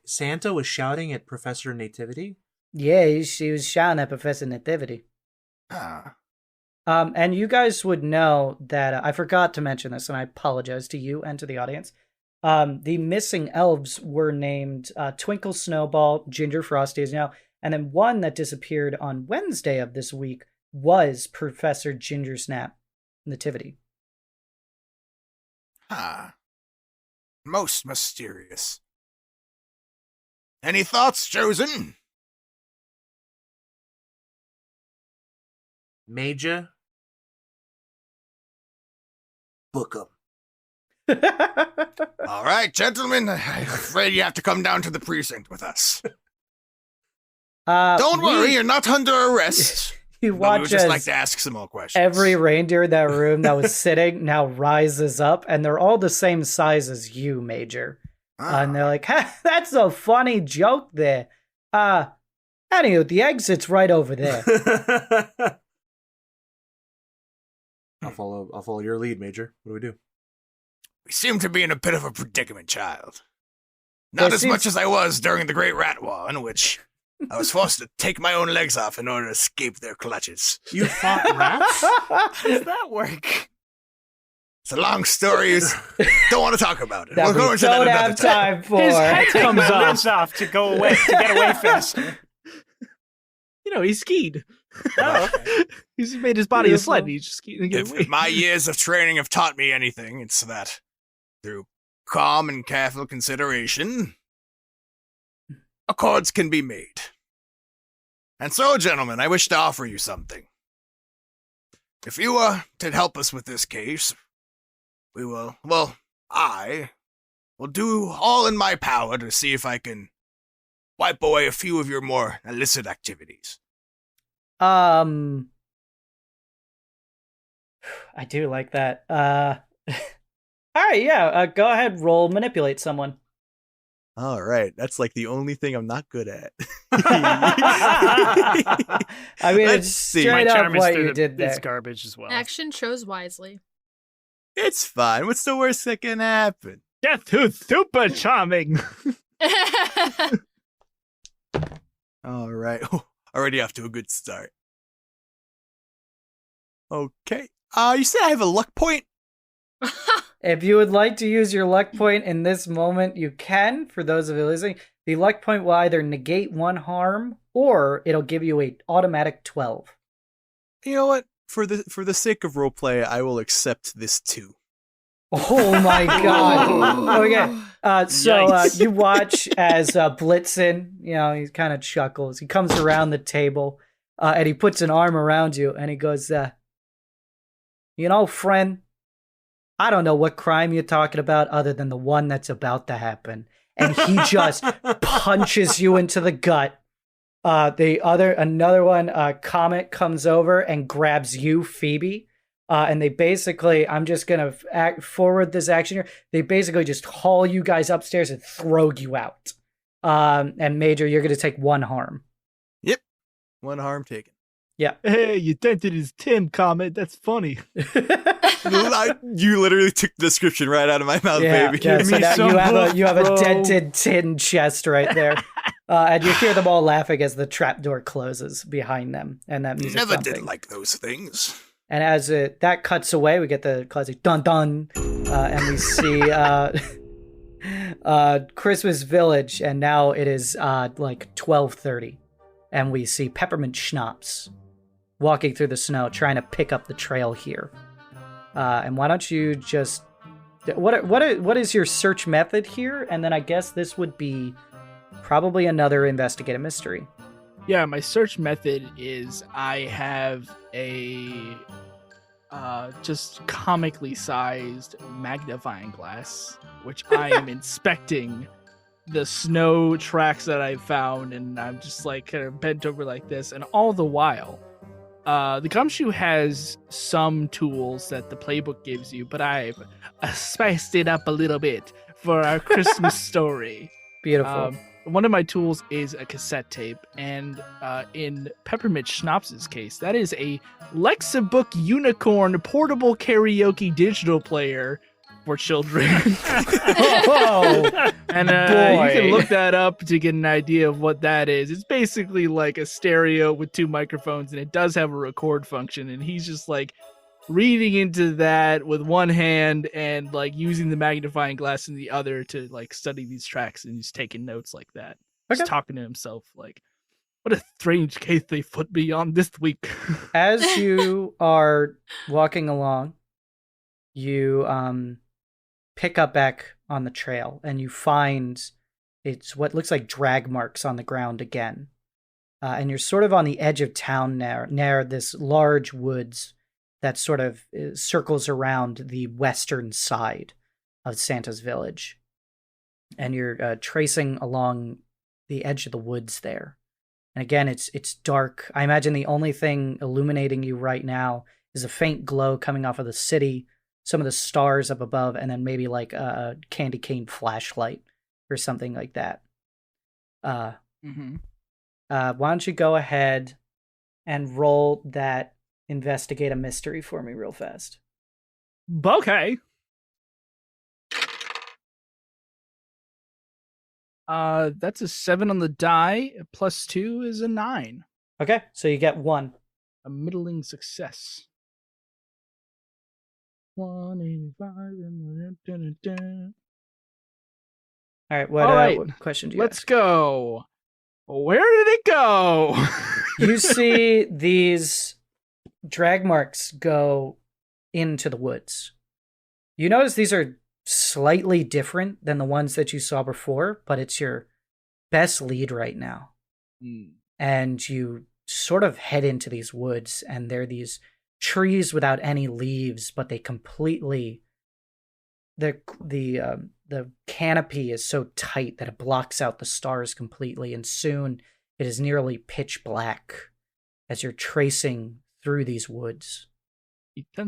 Santa was shouting at Professor Nativity? Yeah, he was shouting at Professor Nativity. And you guys would know that I forgot to mention this, and I apologize to you and to the audience. The missing elves were named Twinkle Snowball, Ginger Frosty as now, and then one that disappeared on Wednesday of this week was Professor Ginger Snap Nativity. Most mysterious. Any thoughts, Chosen? Major? Book 'em. All right, gentlemen, I'm afraid you have to come down to the precinct with us. Don't worry, you're not under arrest. You But we watch would just as like to ask some more questions. every reindeer in that room that was sitting now rises up, and they're all the same size as you, Major. And they're like, ha, that's a funny joke there. Anywho, the exit's right over there. I'll follow your lead, Major. What do we do? We seem to be in a bit of a predicament, child. Not as much as I was during the Great Rat War, in which I was forced to take my own legs off in order to escape their clutches. You fought rats? How does that work? It's a long story. Don't want to talk about it. That We'll go we into that don't another have time. time for. His head Take comes my off. limbs off to go away, to get away faster. You know, he skied. Oh, okay. He's made his body a Beautiful. sled. And he's just skiing to get away. If my years of training have taught me anything, it's that through calm and careful consideration, accords can be made. And so, gentlemen, I wish to offer you something. If you were to help us with this case, I will do all in my power to see if I can wipe away a few of your more illicit activities. I do like that. All right, yeah. Go ahead, roll manipulate someone. All right, that's like the only thing I'm not good at. I mean, Let's it's see. straight My up charm is what through you did there. It's garbage as well. Action chose wisely. It's fine. What's the worst that can happen? Death who's super charming. All right, already off to a good start. Okay. You said I have a luck point? If you would like to use your luck point in this moment, you can. For those of you listening, the luck point will either negate one harm or it'll give you a automatic 12. You know what? For the sake of roleplay, I will accept this too. Oh my god. Okay. So Yikes. you watch as Blitzen, he kind of chuckles. He comes around the table and he puts an arm around you and he goes, friend, I don't know what crime you're talking about other than the one that's about to happen. And he just punches you into the gut. Another one, Comet comes over and grabs you, Phoebe. And they basically, I'm just going to forward this action here. They basically just haul you guys upstairs and throw you out. And Major, you're going to take one harm. Yep. One harm taken. Yeah. Hey, you dented his Tim comment. That's funny. You literally took the description right out of my mouth, baby. Yeah, Give so me now some you have a bro. dented tin chest right there. And you hear them all laughing as the trapdoor closes behind them. And that music Never thumping. did like those things. And as that cuts away, we get the classic dun dun, and we see Christmas Village, and now it is like 12:30, and we see Peppermint Schnapps walking through the snow, trying to pick up the trail here. And why don't you just what is your search method here? And then I guess this would be probably another investigative mystery. Yeah, my search method is I have a just comically sized magnifying glass, which I am inspecting the snow tracks that I found, and I'm just like kind of bent over like this, and all the while, the gumshoe has some tools that the playbook gives you, but I've spiced it up a little bit for our Christmas story. Beautiful. One of my tools is a cassette tape, and in Peppermint Schnapps' case, that is a Lexibook Unicorn portable karaoke digital player for children. Oh, And boy. you can look that up to get an idea of what that is. It's basically like a stereo with two microphones, and it does have a record function, and he's just like reading into that with one hand and like using the magnifying glass in the other to like study these tracks, and he's taking notes like that. Okay. He's talking to himself like, what a strange case they put me on this week. As you are walking along, you pick up back on the trail and you find it's what looks like drag marks on the ground again. And you're sort of on the edge of town near this large woods that sort of circles around the western side. of Santa's village. And you're tracing along the edge of the woods there. And again, it's dark. I imagine the only thing illuminating you right now is a faint glow coming off of the city, some of the stars up above, and then maybe like a candy cane flashlight or something like that. Why don't you go ahead and roll that investigate a mystery for me real fast? Okay. That's a 7 on the die. +2 is a 9. Okay, so you get 1. A middling success. 185. All right, All right. what question do you Let's ask? go. Where did it go? You see these drag marks go into the woods. You notice these are slightly different than the ones that you saw before, but it's your best lead right now. And you sort of head into these woods, and they're these trees without any leaves, but they completely the canopy is so tight that it blocks out the stars completely, and soon it is nearly pitch black as you're tracing through these woods.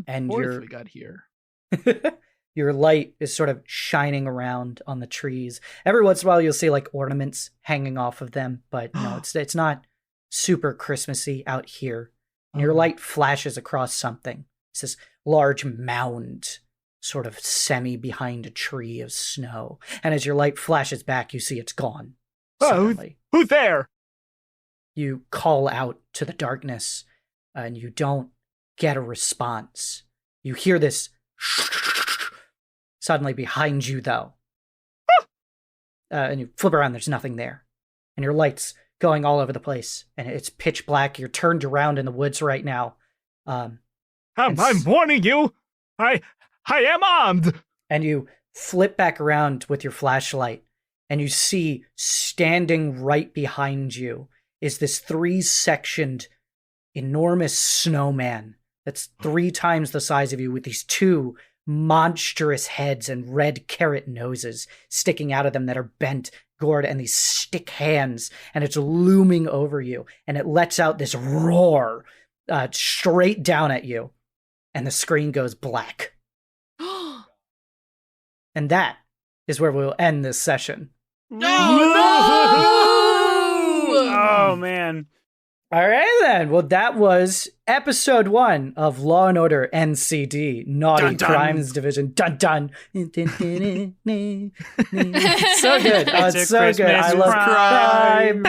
And we got here. Your light is sort of shining around on the trees. Every once in a while, you'll see like ornaments hanging off of them, but no, it's not super Christmassy out here. And your light flashes across something. It's this large mound, sort of semi behind a tree of snow. And as your light flashes back, you see it's gone. Suddenly. Who's there? You call out to the darkness, and you don't get a response. You hear this suddenly behind you, though. And you flip around, there's nothing there. And your light's going all over the place, and it's pitch black. You're turned around in the woods right now. I'm warning you. I am armed. And you flip back around with your flashlight, and you see standing right behind you is this 3-sectioned enormous snowman that's 3 times the size of you, with these 2 monstrous heads and red carrot noses sticking out of them that are bent, gored, and these stick hands, and it's looming over you, and it lets out this roar straight down at you, and the screen goes black. And that is where we'll end this session. Oh, man. All right, then. Well, that was episode 1 of Law & Order NCD, Naughty Dun, dun. Crimes Division. Dun, dun. So good. Oh, it's so good. I love crime.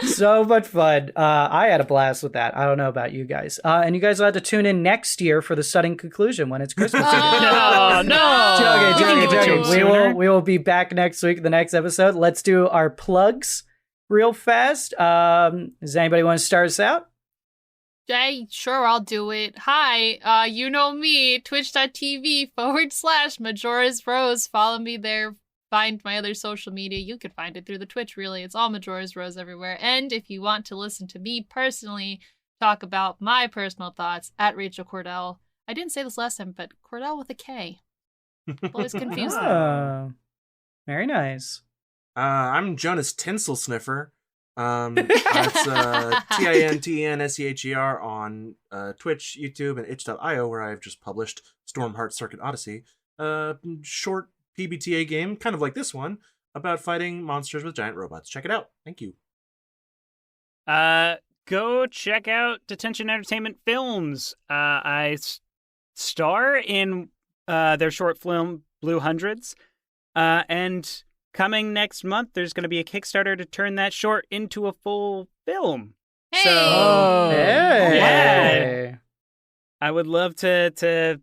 So much fun. I had a blast with that. I don't know about you guys. And you guys will have to tune in next year for the sudden conclusion when it's Christmas again. Joking. We will be back next week, the next episode. Let's do our plugs real fast. Does anybody want to start us out? Sure, I'll do it. Hi, you know me, twitch.tv/Majora's Rose. Follow me there. Find my other social media. You could find it through the Twitch, really. It's all Majora's Rose everywhere. And if you want to listen to me personally talk about my personal thoughts, at Rachel Kordell. I didn't say this last time, but Kordell with a K. Always confused them. Oh, very nice. I'm Jonas Tinsel Sniffer. That's TINTENSEHER on Twitch, YouTube, and itch.io, where I've just published Stormheart Circuit Odyssey, short PBTA game, kind of like this one, about fighting monsters with giant robots. Check it out. Thank you. Go check out Detention Entertainment Films. I star in their short film Blue Hundreds, and coming next month, there's going to be a Kickstarter to turn that short into a full film. Hey! So, Hey! yeah, I would love to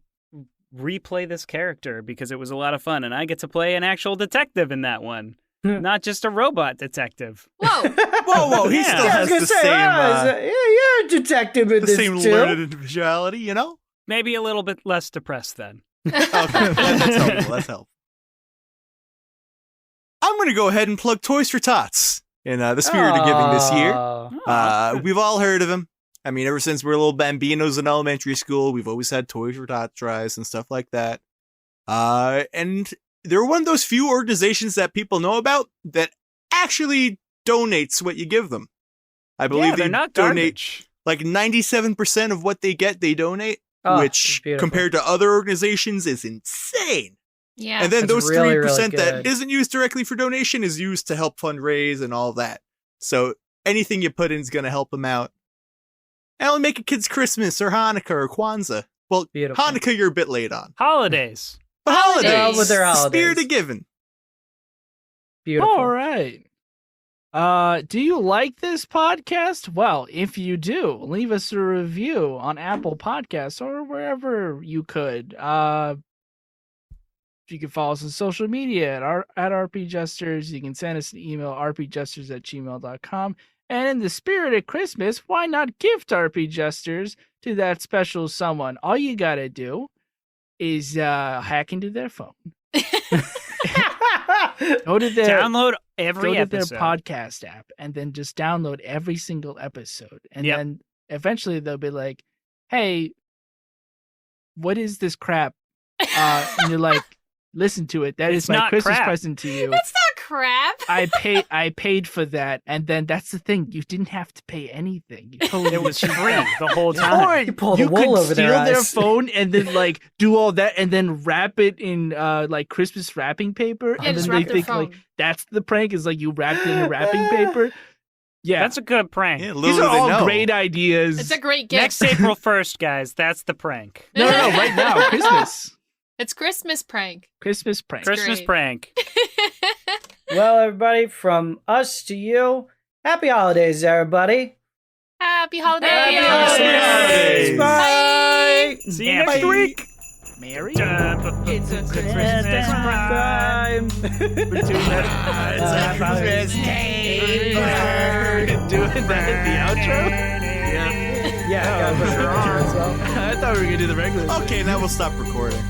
replay this character because it was a lot of fun, and I get to play an actual detective in that one, not just a robot detective. Whoa! Whoa! He still has the same, you're a detective in the this same too. learned individuality, you know. Maybe a little bit less depressed then. Okay, that's helpful. That's helpful. I'm going to go ahead and plug Toys for Tots in the spirit of giving this year. We've all heard of him. I mean, ever since we were little bambinos in elementary school, we've always had Toys for Tots tries and stuff like that. And they're one of those few organizations that people know about that actually donates what you give them. I believe they're they not donate garbage. like 97% of what they get, they donate, Oh, which beautiful. compared to other organizations is insane. Yeah. And then That's those really, 3% really that good. isn't used directly for donation is used to help fundraise and all that. So anything you put in is going to help them out. And it'll make a kid's Christmas or Hanukkah or Kwanzaa. Well, Beautiful. Hanukkah you're a bit late on. Holidays. But holidays. Well, with their The Spirit holidays. of giving. Beautiful. All right. Do you like this podcast? Well, if you do, leave us a review on Apple Podcasts or wherever you could. You can follow us on social media at RPJesters. You can send us an email, rpjesters@gmail.com. And in the spirit of Christmas, why not gift RPJesters to that special someone? All you gotta do is hack into their phone. Go to their Download every go to episode. their podcast app and then just download every single episode. And Yep. then eventually they'll be like, hey, what is this crap? And you're like, listen to it. That It's is my not Christmas crap. present to you. It's not crap. I paid for that. And then that's the thing. You didn't have to pay anything. You totally It was cheaped free out. the whole time. Or You pull the you wool could over their steal their eyes. phone and then like do all that and then wrap it in like Christmas wrapping paper. Yeah, and just then they wrap their think phone. like that's the prank is like you wrapped it in wrapping paper. Yeah. That's a good prank. Yeah, These little are do they all know. great ideas. It's a great gift. Next April 1st, guys. That's the prank. No, right now, Christmas. It's Christmas prank. Christmas prank. Christmas great. prank. Well, everybody, from us to you, happy holidays, everybody. Happy holidays. holidays. Bye. See you next Bye. week. Mary? It's a Christmas Time. We're doing that. Christmas game. Doing that in the outro? Yeah, gotta push your arm as well. I thought we were going to do the regular thing. Okay, now we'll stop recording.